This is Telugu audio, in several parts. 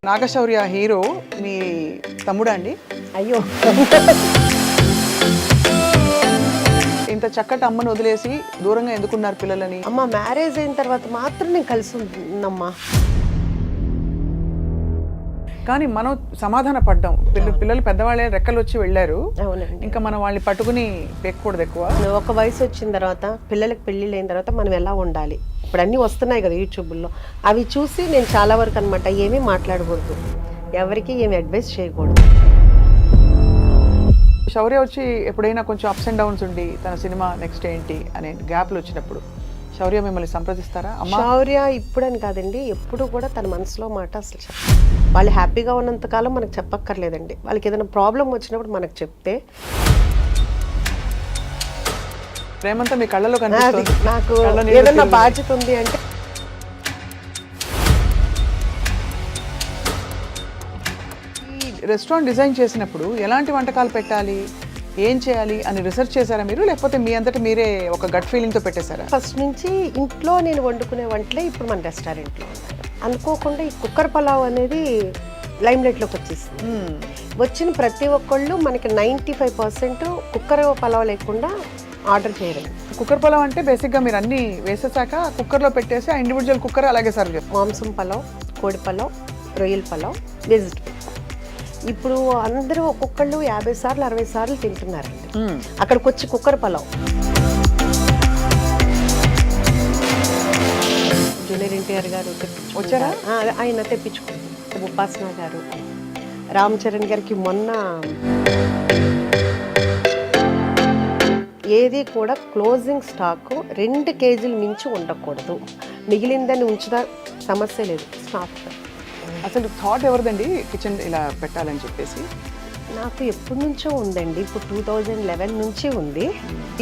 నాగశౌర్య హీరో మీ తమ్ముడా అండి? అయ్యో, ఇంత చక్కటి అమ్మను వదిలేసి దూరంగా ఎందుకున్నారు పిల్లలని? అమ్మ మ్యారేజ్ అయిన తర్వాత మాత్రం నేను కలిసి ఉంటున్నమ్మా. కానీ మనం సమాధాన పడ్డాం. పిల్లలు పెద్దవాళ్ళే రెక్కలు వచ్చి వెళ్ళారు. అవునండి. ఇంకా మనం వాళ్ళని పట్టుకుని పెక్కకూడదు ఎక్కువ. ఒక వయసు వచ్చిన తర్వాత పిల్లలకి పెళ్ళిళ్ళు అయిన తర్వాత మనం ఎలా ఉండాలి, ఇప్పుడు అన్నీ వస్తున్నాయి కదా యూట్యూబ్లో, అవి చూసి నేను చాలా వరకు అనమాట ఏమీ మాట్లాడకూడదు, ఎవరికి ఏమి అడ్వైస్ చేయకూడదు. శౌర్య వచ్చి ఎప్పుడైనా కొంచెం అప్స్ అండ్ డౌన్స్ ఉండి తన సినిమా నెక్స్ట్ ఏంటి అనే గ్యాప్లు వచ్చినప్పుడు శౌర్య మిమ్మల్ని సంప్రదిస్తారా? శౌర్య ఇప్పుడని కాదండి, ఎప్పుడు కూడా తన మనసులో మాట అసలు వాళ్ళు హ్యాపీగా ఉన్నంతకాలం మనకు చెప్పక్కర్లేదండి. వాళ్ళకి ఏదైనా ప్రాబ్లం వచ్చినప్పుడు మనకు చెప్తే ప్రేమంతా మీ కళ్ళలో కనిపిస్తుంది. నాకు ఏదైనా బాధ్యత ఉంది అంటే ఈ రెస్టారెంట్ డిజైన్ చేసినప్పుడు ఎలాంటి వంటకాలు పెట్టాలి, ఏం చేయాలి అని రీసెర్చ్ చేశారా మీరు, లేకపోతే మీ అంతటా మీరే ఒక గట్ ఫీలింగ్తో పెట్టేశారా? ఫస్ట్ నుంచి ఇంట్లో నేను వండుకునే వంటలే ఇప్పుడు మన రెస్టారెంట్లో ఉన్నాయి. అనుకోకుండా ఈ కుక్కర్ పలావ్ అనేది లైమ్ లైట్లోకి వచ్చేసింది. వచ్చిన ప్రతి ఒక్కళ్ళు మనకి 95% కుక్కర్ పలావ్ లేకుండా ఆర్డర్ చేయలేదు. కుక్కర్ పలావ్ అంటే బేసిక్గా మీరు అన్నీ వేసేసాక కుక్కర్లో పెట్టేసి ఆ ఇండివిజువల్ కుక్కర్ అలాగే సర్వ్ చేస్తారు. మాంసం పలావ్, కోడి పలావ్, రొయ్యల పలావ్, వెజిటబుల్. ఇప్పుడు అందరూ ఒక్కొక్కళ్ళు 50 సార్లు 60 సార్లు తింటున్నారండి. అక్కడికి వచ్చి కుక్కర్ పలావ్ జూనియర్ ఎన్టీఆర్ గారు వచ్చారా? ఆయన తెప్పించుకున్నారు. ఉపాసన గారు, రామ్ చరణ్ గారికి మొన్న ఏది కూడా క్లోజింగ్ స్టాక్ 2 కేజీలు మించి ఉండకూడదు, మిగిలిందని ఉంచుదా సమస్య లేదు. స్టాక్ అసలు థాట్ ఎవరిదండి కిచెన్ ఇలా పెట్టాలని చెప్పేసి? నాకు ఎప్పటి నుంచో ఉందండి, ఇప్పుడు 2011 నుంచి ఉంది.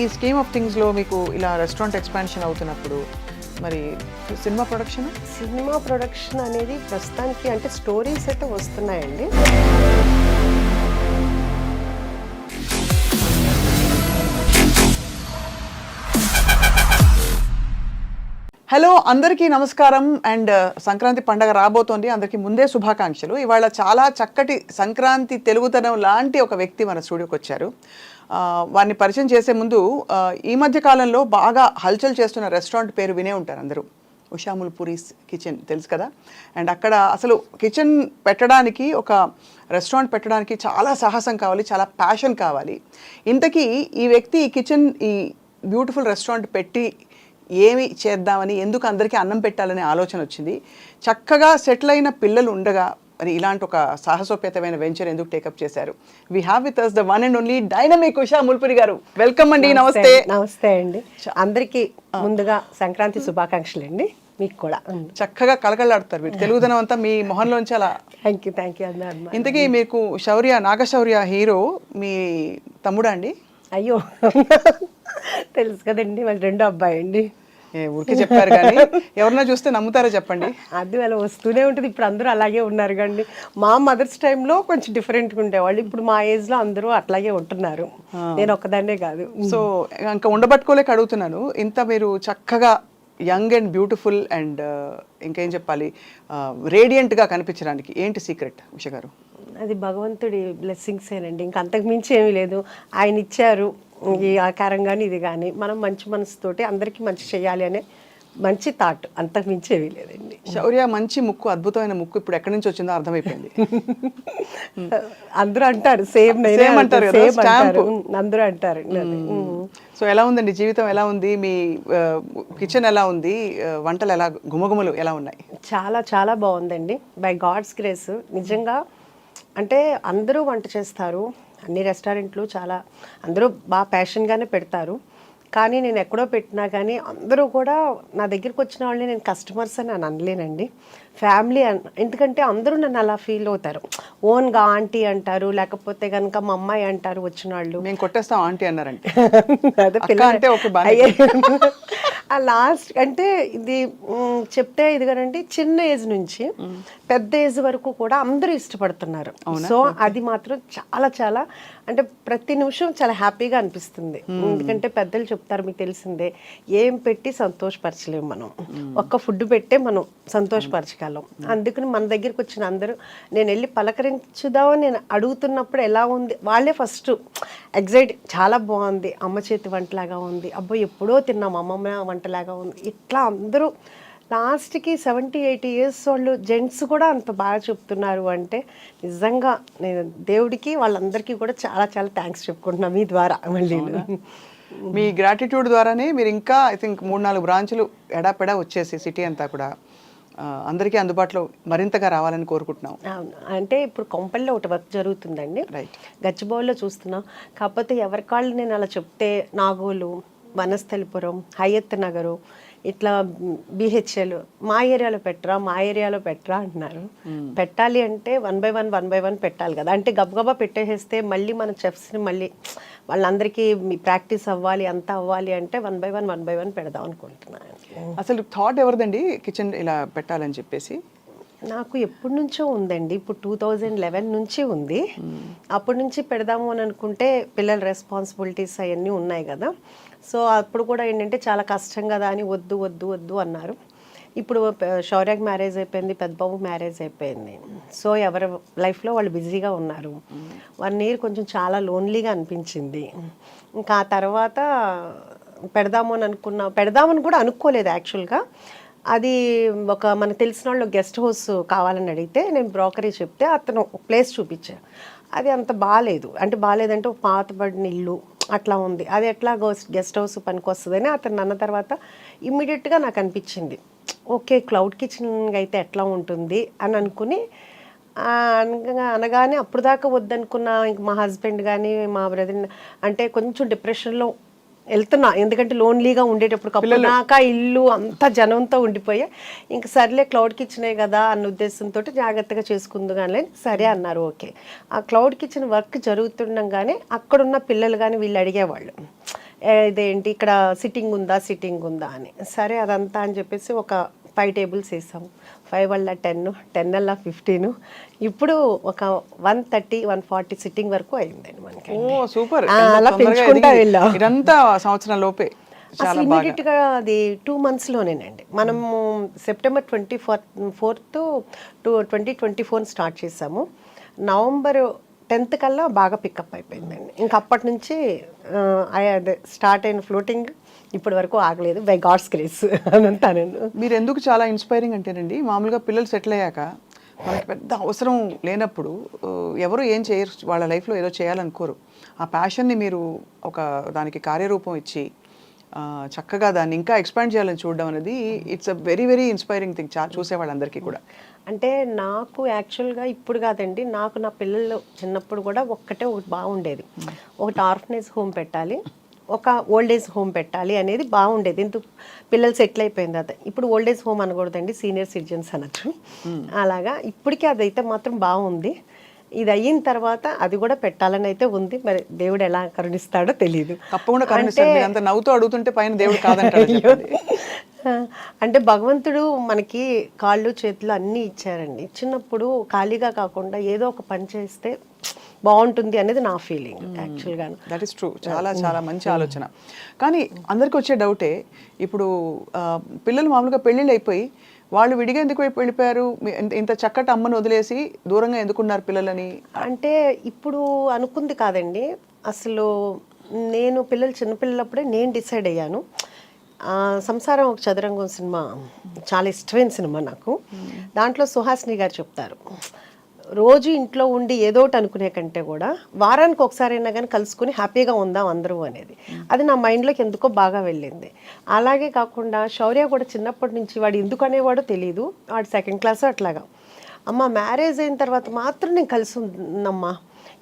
ఈ స్కీమ్ ఆఫ్ థింగ్స్లో మీకు ఇలా రెస్టారెంట్ ఎక్స్పాన్షన్ అవుతున్నప్పుడు మరి సినిమా ప్రొడక్షన్ అనేది ప్రస్తుతానికి అంటే స్టోరీస్ అయితే వస్తున్నాయండి. హలో, అందరికీ నమస్కారం. అండ్ సంక్రాంతి పండగ రాబోతోంది, అందరికీ ముందే శుభాకాంక్షలు. ఇవాళ చాలా చక్కటి సంక్రాంతి తెలుగుతనం లాంటి ఒక వ్యక్తి మన స్టూడియోకి వచ్చారు. వారిని పరిచయం చేసే ముందు ఈ మధ్య కాలంలో బాగా హల్చల్ చేస్తున్న రెస్టారెంట్ పేరు వినే ఉంటారు అందరూ, ఉషాముల్పూరీస్ కిచెన్, తెలుసు కదా. అండ్ అక్కడ అసలు కిచెన్ పెట్టడానికి, ఒక రెస్టారెంట్ పెట్టడానికి చాలా సాహసం కావాలి, చాలా ప్యాషన్ కావాలి. ఇంతకీ ఈ వ్యక్తి ఈ కిచెన్, ఈ బ్యూటిఫుల్ రెస్టారెంట్ పెట్టి ఏమి చేద్దామని, ఎందుకు అందరికీ అన్నం పెట్టాలనే ఆలోచన వచ్చింది. చక్కగా సెటిల్ అయిన పిల్లలు ఉండగా మరి ఇలాంటి ఒక సాహసోపేతమైన వెంచర్ ఎందుకు టేకప్ చేశారు? We have with us the one and only dynamic ఉషాముల్పూరి గారు. వెల్కమ్ అండి. నమస్తే. నమస్తే అండి. అందరికీ ముందుగా సంక్రాంతి శుభాకాంక్షలు అండి. మీకు కూడా. చక్కగా కలకలాడుతారు మీరు, తెలుగుదనం అంతా మీ మొహంలోంచి అలా. థ్యాంక్ యూ అన్నారు. ఇంతకీ మీకు నాగశౌర్య హీరో మీ తమ్ముడా అండి? అయ్యో, తెలుసు కదండి, మాకు 2 అబ్బాయి అండి. ఊరికే చెప్పారు కానీ ఎవరన్నా చూస్తే నమ్ముతారో చెప్పండి. అది అలా వస్తూనే ఉంటుంది. ఇప్పుడు అందరూ అలాగే ఉన్నారు కండి. మా మదర్స్ టైంలో కొంచెం డిఫరెంట్గా ఉండేవాళ్ళు, ఇప్పుడు మా ఏజ్లో అందరూ అట్లాగే ఉంటున్నారు. నేను ఒక్కదాన్నే కాదు. సో ఇంకా ఉండబట్టుకోలేక అడుగుతున్నాను. ఇంత మీరు చక్కగా యంగ్ అండ్ బ్యూటిఫుల్ అండ్ ఇంకేం చెప్పాలి, రేడియంట్గా కనిపించడానికి ఏంటి సీక్రెట్ ఉష గారు? అది భగవంతుడి బ్లెస్సింగ్సేనండి, ఇంకా అంతకు మించి ఏమీ లేదు. ఆయన ఇచ్చారు ఈ ఆకారం కానీ ఇది కానీ, మనం మంచి మనసుతోటి అందరికీ మంచి చేయాలి అనే మంచి థాట్, అంతకు మించి ఏమీ లేదండి. శౌర్య మంచి ముక్కు, అద్భుతమైన ముక్కు, ఇప్పుడు ఎక్కడి నుంచి వచ్చిందో అర్థమైపోయింది. అందరూ అంటారు, సేమ్ అంటారు, అందరూ అంటారు. సో ఎలా ఉందండి జీవితం, ఎలా ఉంది మీ కిచెన్, ఎలా ఉంది వంటలు, ఎలా గుమగుమలు ఎలా ఉన్నాయి? చాలా చాలా బాగుందండి, బై గాడ్స్ గ్రేస్. నిజంగా అంటే అందరూ వంట చేస్తారు, అన్ని రెస్టారెంట్లు చాలా అందరూ బాగా ప్యాషన్గానే పెడతారు. కానీ నేను ఎక్కడో పెట్టినా కానీ అందరూ కూడా నా దగ్గరికి వచ్చిన వాళ్ళని నేను కస్టమర్స్ అని అనలేనండి, ఫ్యామిలీ ఎందుకంటే అందరూ నన్ను అలా ఫీల్ అవుతారు. ఓన్గా ఆంటీ అంటారు, లేకపోతే కనుక మా అమ్మాయి అంటారు వచ్చిన వాళ్ళు. మేము కొట్టేస్తాం ఆంటీ అన్నారంటే ఆ లాస్ట్ అంటే ఇది చెప్తే ఇది కదండి, చిన్న ఏజ్ నుంచి పెద్ద ఏజ్ వరకు కూడా అందరూ ఇష్టపడుతున్నారు. సో అది మాత్రం చాలా చాలా అంటే ప్రతి నిమిషం చాలా హ్యాపీగా అనిపిస్తుంది. ఎందుకంటే పెద్దలు చెప్తారు మీకు తెలిసిందే, ఏం పెట్టి సంతోషపరచలేము మనం, ఒక్క ఫుడ్ పెట్టే మనం సంతోషపరచగలం. అందుకని మన దగ్గరికి వచ్చిన అందరూ నేను వెళ్ళి పలకరించుదామని నేను అడుగుతున్నప్పుడు ఎలా ఉంది, వాళ్ళే ఫస్ట్ ఎగ్జైట్, చాలా బాగుంది, అమ్మ చేతి వంటలాగా ఉంది, అబ్బో ఎప్పుడో తిన్నాం అమ్మమ్మ వంటలాగా ఉంది, ఇట్లా అందరూ లాస్ట్కి 70-80 ఇయర్స్ వాళ్ళు జెంట్స్ కూడా అంత బాగా చెప్తున్నారు అంటే నిజంగా నేను దేవుడికి వాళ్ళందరికీ కూడా చాలా చాలా థ్యాంక్స్ చెప్పుకుంటున్నాను మీ ద్వారా. మళ్ళీ మీ గ్రాటిట్యూడ్ ద్వారానే మీరు ఇంకా ఐ థింక్ 3-4 బ్రాంచులు ఎడాపెడా వచ్చేసి సిటీ అంతా కూడా అందరికీ అందుబాటులో మరింతగా రావాలని కోరుకుంటున్నాం. అవును, అంటే ఇప్పుడు కొంపల్లో ఒకటి వర్క్ జరుగుతుందండి, రైట్, గచ్చిబౌలిలో చూస్తున్నాం. కాకపోతే ఎవరికాళ్ళు నేను అలా చెప్తే నాగోలు, వనస్థలిపురం, హయత్ నగరు, ఇట్లా బిహెచ్ఎల్ మా ఏరియాలో పెట్టరా అంటున్నారు. పెట్టాలి అంటే 1 by 1 పెట్టాలి కదా, అంటే గబగబా పెట్టేసేస్తే మళ్ళీ మన చెఫ్స్ని మళ్ళీ వాళ్ళందరికీ ప్రాక్టీస్ అవ్వాలి అంతా అవ్వాలి అంటే 1 by 1 పెడదాం అనుకుంటున్నాను. అసలు థాట్ ఎవరిదండి కిచెన్ ఇలా పెట్టాలని చెప్పేసి? నాకు ఎప్పటి నుంచో ఉందండి, ఇప్పుడు 2011 నుంచి ఉంది. అప్పటి నుంచి పెడదాము అని అనుకుంటే పిల్లల రెస్పాన్సిబిలిటీస్ అవన్నీ ఉన్నాయి కదా, సో అప్పుడు కూడా ఏంటంటే చాలా కష్టం కదా అని వద్దు వద్దు వద్దు అన్నారు. ఇప్పుడు శౌర్యకి మ్యారేజ్ అయిపోయింది, పెద్దబాబు మ్యారేజ్ అయిపోయింది, సో ఎవరి లైఫ్లో వాళ్ళు బిజీగా ఉన్నారు. 1 year కొంచెం చాలా లోన్లీగా అనిపించింది. ఇంకా ఆ తర్వాత పెడదామని కూడా అనుకోలేదు యాక్చువల్గా. అది ఒక మనకు తెలిసిన వాళ్ళు గెస్ట్ హౌస్ కావాలని అడిగితే నేను బ్రోకరీ చెప్తే అతను ప్లేస్ చూపించాను. అది అంత బాగాలేదు, అంటే బాగాలేదంటే ఒక పాతబడిన ఇల్లు అట్లా ఉంది, అది ఎట్లా గెస్ట్ హౌస్ పనికి వస్తుందని అతను అన్న తర్వాత ఇమ్మీడియట్గా నాకు అనిపించింది ఓకే క్లౌడ్ కిచెన్ అయితే ఎట్లా ఉంటుంది అని అనుకుని అనగానే అప్పుడు దాకా వద్దనుకున్న ఇంక మా హస్బెండ్ కానీ మా బ్రదర్ అంటే కొంచెం డిప్రెషన్లో వెళ్తున్నా, ఎందుకంటే లోన్లీగా ఉండేటప్పుడు కప్పునాక ఇల్లు అంతా జనంతో ఉండిపోయా. ఇంక సర్లే క్లౌడ్ కిచెనే కదా అన్న ఉద్దేశంతో జాగ్రత్తగా చేసుకుందు కానీ సరే అన్నారు. ఓకే, ఆ క్లౌడ్ కిచెన్ వర్క్ జరుగుతుండగానే అక్కడున్న పిల్లలు కానీ వీళ్ళు అడిగేవాళ్ళు ఇదేంటి ఇక్కడ సిట్టింగ్ ఉందా అని. సరే అదంతా అని చెప్పేసి ఒక 5 tables వేసాము, 5 వల్ల 10, 10 వల్ల 15, ఇప్పుడు ఒక 130-140 సిట్టింగ్ వరకు అయిందండి మనకి. సూపర్, అలా పెంచుకుంటా వెళ్ళాం. ఇదంతా సంవత్సరం లోపే అసలు ఇమీడియట్గా అది 2 monthsలోనేనండి. మనము September 24th 2024 స్టార్ట్ చేసాము, November 10th కల్లా బాగా పికప్ అయిపోయిందండి. ఇంకా అప్పటి నుంచి స్టార్ట్ అయిన ఫ్లోటింగ్ ఇప్పటి వరకు ఆగలేదు, బై గాడ్స్ గ్రేస్ అని అంటాను. మీరు ఎందుకు చాలా ఇన్స్పైరింగ్ అంటేనండి, మామూలుగా పిల్లలు సెటిల్ అయ్యాక మనకి పెద్ద అవసరం లేనప్పుడు ఎవరు ఏం చేయరు, వాళ్ళ లైఫ్లో ఏదో చేయాలనుకోరు. ఆ ప్యాషన్ని మీరు ఒక దానికి కార్యరూపం ఇచ్చి చక్కగా దాన్ని ఇంకా ఎక్స్పాండ్ చేయాలని చూడడం అనేది it's a very very inspiring thing చూసే వాళ్ళందరికీ కూడా. అంటే నాకు యాక్చువల్గా ఇప్పుడు కాదండి, నాకు నా పిల్లలు చిన్నప్పుడు కూడా ఒకటి బాగుండేది, ఒకటి ఆర్ఫనేజ్ హోమ్ పెట్టాలి, ఒక ఓల్డ్ ఏజ్ హోమ్ పెట్టాలి అనేది బాగుండేది. ఎందుకు పిల్లలు సెటిల్ అయిపోయింది అది, ఇప్పుడు ఓల్డ్ ఏజ్ హోమ్ అనకూడదండి, సీనియర్ సిటిజన్స్ అనొచ్చు. అలాగా ఇప్పటికీ అదైతే మాత్రం బాగుంది. ఇది అయిన తర్వాత అది కూడా పెట్టాలని అయితే ఉంది, మరి దేవుడు ఎలా కరుణిస్తాడో తెలియదు. తప్పకుండా కరుణిస్తాడు, మీరు అంత నవ్వుతూ అడుగుతుంటే పైన దేవుడు కాదంటాడు. అంటే భగవంతుడు మనకి కాళ్ళు చేతులు అన్నీ ఇచ్చారండి, ఇచ్చినప్పుడు ఖాళీగా కాకుండా ఏదో ఒక పని చేస్తే బాగుంటుంది అనేది నా ఫీలింగ్ యాక్చువల్గా. దట్ ఈస్ ట్రూ, చాలా చాలా మంచి ఆలోచన. కానీ అందరికి వచ్చే డౌటే, ఇప్పుడు పిల్లలు మామూలుగా పెళ్ళిళ్ళు అయిపోయి వాళ్ళు విడిగా ఎందుకు వెళ్ళిపోయారు, ఇంత చక్కటి అమ్మను వదిలేసి దూరంగా ఎందుకున్నారు పిల్లలని? అంటే ఇప్పుడు అనుకుంది కాదండి, అసలు నేను పిల్లలు చిన్నపిల్లలప్పుడే నేను డిసైడ్ అయ్యాను. సంసారం ఒక చదరంగం సినిమా చాలా ఇష్టమైన సినిమా నాకు. దాంట్లో సుహాసిని గారు చెప్తారు, రోజు ఇంట్లో ఉండి ఏదోటి అనుకునే కంటే కూడా వారానికి ఒకసారైనా కానీ కలుసుకుని హ్యాపీగా ఉందాం అందరూ అనేది. అది నా మైండ్లోకి ఎందుకో బాగా వెళ్ళింది. అలాగే కాకుండా శౌర్య కూడా చిన్నప్పటి నుంచి వాడు ఎందుకు అనేవాడో తెలియదు, వాడు 2nd class అట్లాగా, అమ్మ మ్యారేజ్ అయిన తర్వాత మాత్రం నేను కలిసి ఉన్నమ్మా,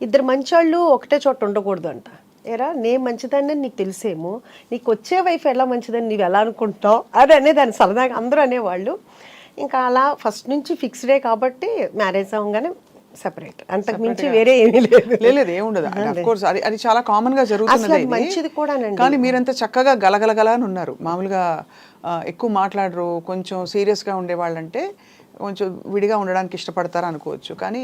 ఇద్దరు మంచోళ్ళు ఒకటే చోట ఉండకూడదు అంట. ఏరా నేను మంచిదాన్ని నీకు తెలిసేమో, నీకు వచ్చే వైఫ్ ఎలా మంచిదని నీవు ఎలా అనుకుంటావు అది అనేదాన్ని సరదాగా అందరూ అనేవాళ్ళు. ఇంకా అలా ఫస్ట్ నుంచి ఫిక్స్డే కాబట్టి మ్యారేజ్ అవ్వగానే సెపరేట్, అంతకు మించి వేరే ఏమీ లేదు, ఏముండదు. ఆఫ్ కోర్స్ అది చాలా కామన్ గా జరుగుతున్నది, మంచిది కూడా. కానీ మీరంతా చక్కగా గలగలగలా అని ఉన్నారు. మామూలుగా ఎక్కువ మాట్లాడరు, కొంచెం సీరియస్గా ఉండేవాళ్ళంటే కొంచెం విడిగా ఉండడానికి ఇష్టపడతారు అనుకోవచ్చు, కానీ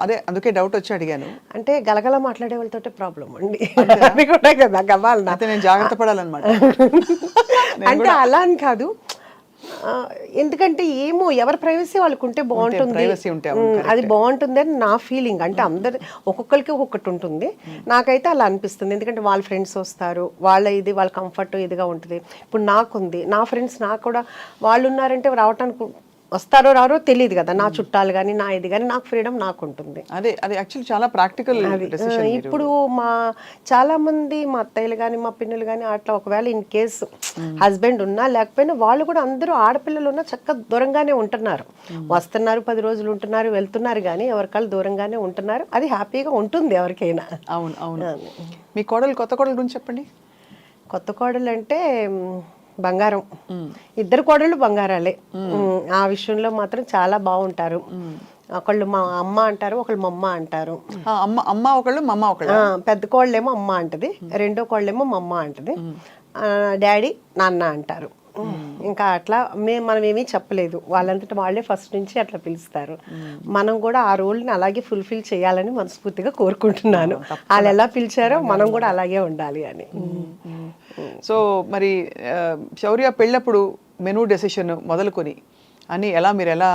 అదే అందుకే డౌట్ వచ్చి అడిగాను. అంటే గలగల మాట్లాడే వాళ్ళతోటే ప్రాబ్లం అండి. అది కూడా కదా గబాలనా. అయితే నేను జాగ్రత్త పడాలన్నమాట. అంటే అలా అని కాదు, ఎందుకంటే ఏమో ఎవరి ప్రైవసీ వాళ్ళకు ఉంటే బాగుంటుంది, privacy ఉంటే అది బాగుంటుంది అని నా ఫీలింగ్. అంటే అందరి ఒక్కొక్కరికి ఒక్కొక్కటి ఉంటుంది. నాకైతే అలా అనిపిస్తుంది. ఎందుకంటే వాళ్ళ ఫ్రెండ్స్ వస్తారు, వాళ్ళ కంఫర్ట్ ఇదిగా ఉంటుంది. ఇప్పుడు నాకుంది, నా ఫ్రెండ్స్ నాకు కూడా వాళ్ళు ఉన్నారంటే రావటానికి వస్తారో రారో తెలియదు కదా. నా చుట్టాలు కానీ నా ఇది కానీ నాకు ఫ్రీడమ్ నాకు ఉంటుంది. అదే అది యాక్చువల్లీ చాలా ప్రాక్టికల్ డెసిషన్. ఇప్పుడు చాలా మంది మా అత్తయ్యలు కానీ మా పిన్నులు కానీ అట్లా ఒకవేళ ఇన్ కేస్ హస్బెండ్ ఉన్నా లేకపోయినా వాళ్ళు కూడా అందరూ ఆడపిల్లలు ఉన్నా చక్కగా దూరంగానే ఉంటున్నారు, వస్తున్నారు, 10 రోజులు ఉంటున్నారు, వెళ్తున్నారు, కానీ ఎవరికాళ్ళు దూరంగానే ఉంటున్నారు. అది హ్యాపీగా ఉంటుంది ఎవరికైనా. అవును అవును. మీ కోడలు, కొత్త కోడలు గురించి చెప్పండి. కొత్త కోడలు అంటే బంగారం. ఇద్దరు కోడళ్ళు బంగారాలే. ఆ విషయంలో మాత్రం చాలా బాగుంటారు. ఒకళ్ళు మా అమ్మ అంటారు, ఒకళ్ళు మా అమ్మ అంటారు. అమ్మ ఒకళ్ళు, మా అమ్మ ఒకళ్ళు. పెద్ద కోళ్ళేమో అమ్మ అంటది, రెండో కోళ్ళేమో మా అమ్మ అంటది, డాడీ నాన్న అంటారు. ఇంకా అట్లా మనం ఏమీ చెప్పలేదు, వాళ్ళంతటా వాళ్ళే ఫస్ట్ నుంచి అట్లా పిలుస్తారు. మనం కూడా ఆ రోల్ని అలాగే ఫుల్ఫిల్ చేయాలని మనస్ఫూర్తిగా కోరుకుంటున్నాను. వాళ్ళు ఎలా పిలిచారో మనం కూడా అలాగే ఉండాలి అని. సో మరి శౌర్య పెళ్ళప్పుడు మెనూ డెసిషన్ మొదలుకొని అని మీరు ఎలా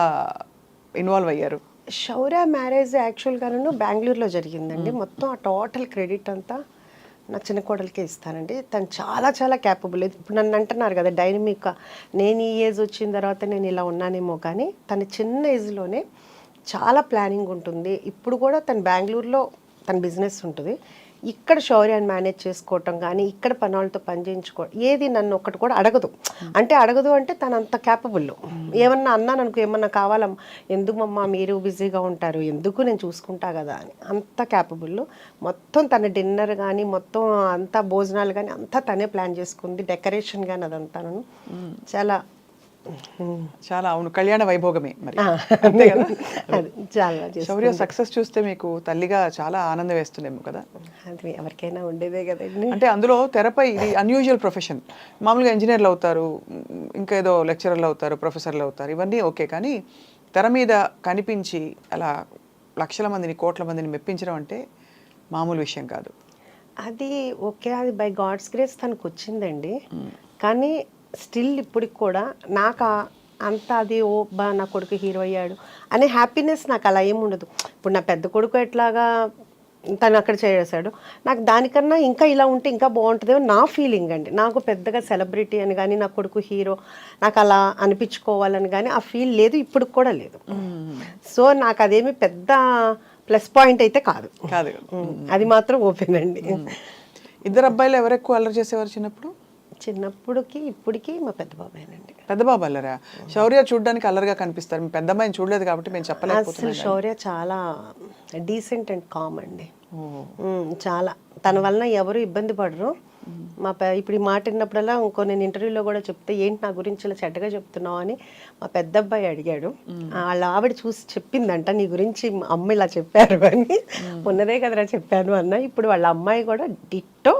ఇన్వాల్వ్ అయ్యారు? శౌర్య మ్యారేజ్ యాక్చువల్గాను బెంగళూరులో జరిగిందండి. మొత్తం ఆ టోటల్ క్రెడిట్ అంతా నా చిన్న కోడలికే ఇస్తానండి. తను చాలా చాలా క్యాపబుల్. ఇప్పుడు నన్ను అంటున్నారు కదా డైనమిక్, నేను ఈ ఏజ్ వచ్చిన తర్వాత నేను ఇలా ఉన్నానేమో, కానీ తన చిన్న ఏజ్లోనే చాలా ప్లానింగ్ ఉంటుంది. ఇప్పుడు కూడా తను బెంగళూరులో తన బిజినెస్ ఉంటుంది, ఇక్కడ శౌర్యాన్ని మేనేజ్ చేసుకోవటం కానీ ఇక్కడ పనులతో పని చేయించుకోవడం, ఏది నన్ను ఒక్కటి కూడా అడగదు. అంటే తను అంత క్యాపబుల్. ఏమన్నా అన్నాను అనుకో, ఏమన్నా కావాలా, ఎందుకమ్మా మీరు బిజీగా ఉంటారు, ఎందుకు నేను చూసుకుంటా కదా అని, అంత క్యాపబుల్. మొత్తం తన డిన్నర్ కానీ మొత్తం అంతా భోజనాలు కానీ అంతా తనే ప్లాన్ చేసుకుంది, డెకరేషన్ కానీ అదంతా చాలా చాలా. అవును, కళ్యాణ వైభోగమే మరి. చాలా శౌర్య సక్సెస్ చూస్తే మీకు తల్లిగా చాలా ఆనందం వేస్తుందేమో కదా? అది ఎవరికైనా ఉండేదే కదండి. అంటే అందులో తెరపై ఇది అన్యూజువల్ ప్రొఫెషన్. మామూలుగా ఇంజనీర్లు అవుతారు, ఇంకా ఏదో లెక్చరర్లు అవుతారు, ప్రొఫెసర్లు అవుతారు, ఇవన్నీ ఓకే. కానీ తెర మీద కనిపించి అలా లక్షల మందిని, కోట్ల మందిని మెప్పించడం అంటే మామూలు విషయం కాదు. అది ఓకే, అది బై గాడ్స్ గ్రేస్ తనకు వచ్చిందండి. కానీ స్టిల్ ఇప్పటికి కూడా నాకు అంత అది నా కొడుకు హీరో అయ్యాడు అనే హ్యాపీనెస్ నాకు అలా ఏమి ఉండదు. ఇప్పుడు నా పెద్ద కొడుకు ఎట్లాగా తను అక్కడ చేసాడు, నాకు దానికన్నా ఇంకా ఇలా ఉంటే ఇంకా బాగుంటుందేమో నా ఫీలింగ్ అండి. నాకు పెద్దగా సెలబ్రిటీ అని కానీ నా కొడుకు హీరో నాకు అలా అనిపించుకోవాలని కానీ ఆ ఫీల్ లేదు, ఇప్పుడు కూడా లేదు. సో నాకు అదేమి పెద్ద ప్లస్ పాయింట్ అయితే కాదు. అది మాత్రం ఓపెన్ అండి. ఇద్దరు అబ్బాయిలు ఎవరు ఎక్కువ అల్లరి చేసేవారు చిన్నప్పుడు? చిన్నప్పుడుకి ఇప్పటికి మా పెద్ద బాబాయేనండి. పెద్ద బాబు అల్లరా? శౌర్య చూడడానికి అల్లరిగా కనిపిస్తారు, మీ పెద్ద అమ్మాయిని చూడలేదు కాబట్టి మేము చెప్పలేకపోతున్నాం. శౌర్య చాలా డీసెంట్ అండ్ కామ్ అండి. చాలా తన వలన ఎవరు ఇబ్బంది పడరు. ఇప్పుడు ఈ మాట విన్నప్పుడల్లా నేను ఇంటర్వ్యూలో కూడా చెప్తే ఏంటి నా గురించి ఇలా చెడ్డగా చెప్తున్నావు అని మా పెద్ద అబ్బాయి అడిగాడు. వాళ్ళ ఆవిడ చూసి చెప్పిందంట, నీ గురించి అమ్మ ఇలా చెప్పారు అని. ఉన్నదే కదరా చెప్పాను అన్న. ఇప్పుడు వాళ్ళ అమ్మాయి కూడా డిట్టో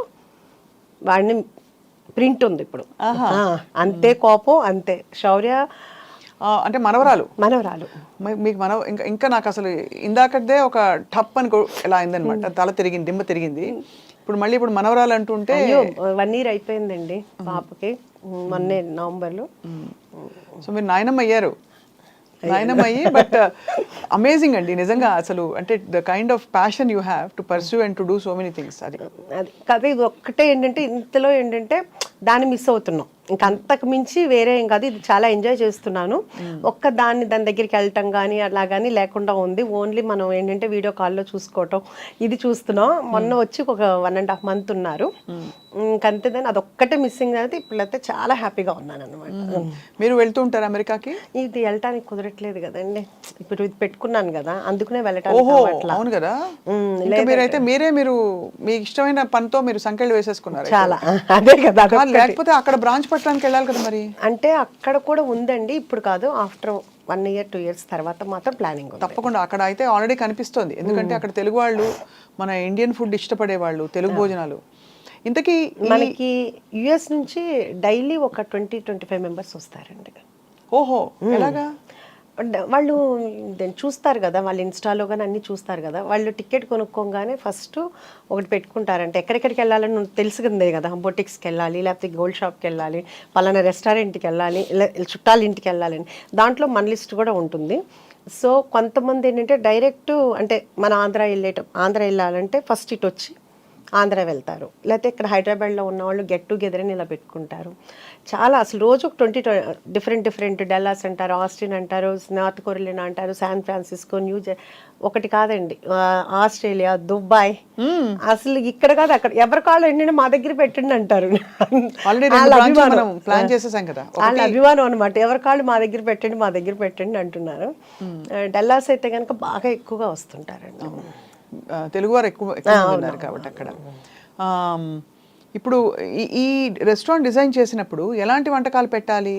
వాడిని ప్రింట్ ఉంది ఇప్పుడు. అంతే కోపం, అంతే. శౌర్య అంటే మనవరాలు మీకు ఇంకా నాకు అసలు ఇందాకదే ఒక టప్ అని ఎలా అయిందనమాట, తల తిరిగింది, దిమ్మ తిరిగింది. ఇప్పుడు మనవరాలు అంటుంటే 1 year అయిపోయిందండి పాపకి, మొన్నే నవంబర్లో. సో మీరు నాయనమ్మ అయ్యారు. నాయనమయ్యి బట్ అమేజింగ్ అండి నిజంగా. అసలు అంటే the kind of passion you have to pursue and to do so many things. అది కదా, ఇది ఒక్కటే ఏంటంటే ఇంతలో ఏంటంటే దాన్ని మిస్ అవుతున్నాం. ఇంకా అంతకు మించి వేరే ఏం కాదు. ఇది చాలా ఎంజాయ్ చేస్తున్నాను. దాని దగ్గరికి వెళ్ళటం కానీ అలా కానీ లేకుండా ఉంది. ఓన్లీ మనం ఏంటంటే వీడియో కాల్లో చూసుకోవటం ఇది చూస్తున్నాం. మొన్న వచ్చి ఒక 1.5 month ఉన్నారు. ఇంకంతేదాన్ని అదొక్కటే మిస్సింగ్ అయితే ఇప్పుడైతే చాలా హ్యాపీగా ఉన్నాను అనమాట. మీరు వెళ్తూ ఉంటారు అమెరికాకి? ఇది వెళ్ళటానికి కుదరట్లేదు కదండి, ఇప్పుడు ఇది పెట్టుకున్నాను కదా, అందుకనే వెళ్ళటానికి. అవును కదా. మీరైతే మీరు మీ ఇష్టమైన పనితో మీరు సంఖ్యలు వేసేసుకున్నారు చాలా. అదే కదా, లేకపోతే అక్కడ బ్రాంచ్ పట్టడానికి వెళ్ళాలి కదా మరి. అంటే అక్కడ కూడా ఉందండి, ఇప్పుడు కాదు. ఆఫ్టర్ 1 year 2 years తర్వాత మాత్రం ప్లానింగ్. తప్పకుండా అక్కడ అయితే ఆల్రెడీ కనిపిస్తుంది. ఎందుకంటే అక్కడ తెలుగు వాళ్ళు, మన ఇండియన్ ఫుడ్ ఇష్టపడే వాళ్ళు, తెలుగు భోజనాలు. ఇంతకీ మనకి యుఎస్ నుంచి డైలీ ఒక 20-25 members వస్తారండి. ఓహో, ఎలాగా? వాళ్ళు దాన్ని చూస్తారు కదా, వాళ్ళు ఇన్స్టాలో కానీ అన్నీ చూస్తారు కదా, వాళ్ళు టికెట్ కొనుక్కోగానే ఫస్ట్ ఒకటి పెట్టుకుంటారంటే ఎక్కడెక్కడికి వెళ్ళాలని తెలుసుకుందే కదా, బొటిక్స్కి వెళ్ళాలి, లేకపోతే గోల్డ్ షాప్కి వెళ్ళాలి, పలానా రెస్టారెంట్కి వెళ్ళాలి, చుట్టాల ఇంటికి వెళ్ళాలని. దాంట్లో మన లిస్ట్ కూడా ఉంటుంది. సో కొంతమంది ఏంటంటే డైరెక్ట్ అంటే మన ఆంధ్ర వెళ్ళాలంటే ఫస్ట్ ఇటు వచ్చి ఆంధ్ర వెళ్తారు, లేకపోతే ఇక్కడ హైదరాబాద్లో ఉన్న వాళ్ళు గెట్ టుగెదర్ అని ఇలా పెట్టుకుంటారు. చాలా అసలు రోజు 20 డిఫరెంట్ డల్లాస్ అంటారు, ఆస్టిన్ అంటారు, నార్త్ కొరియా అంటారు, శాన్ ఫ్రాన్సిస్కో, ఒకటి కాదండి, ఆస్ట్రేలియా, దుబాయ్, అసలు ఇక్కడ కాదు అక్కడ ఎవరి కాళ్ళు ఏంటంటే మా దగ్గర పెట్టండి అంటారు. వాళ్ళ అభిమానం అనమాట, ఎవరి కాళ్ళు మా దగ్గర పెట్టండి అంటున్నారు. డల్లాస్ అయితే కనుక బాగా ఎక్కువగా వస్తుంటారండి. తెలుగువారు ఎక్కువ ఉన్నారు కాబట్టి అక్కడ. ఇప్పుడు ఈ రెస్టారెంట్ డిజైన్ చేసినప్పుడు ఎలాంటి వంటకాలు పెట్టాలి,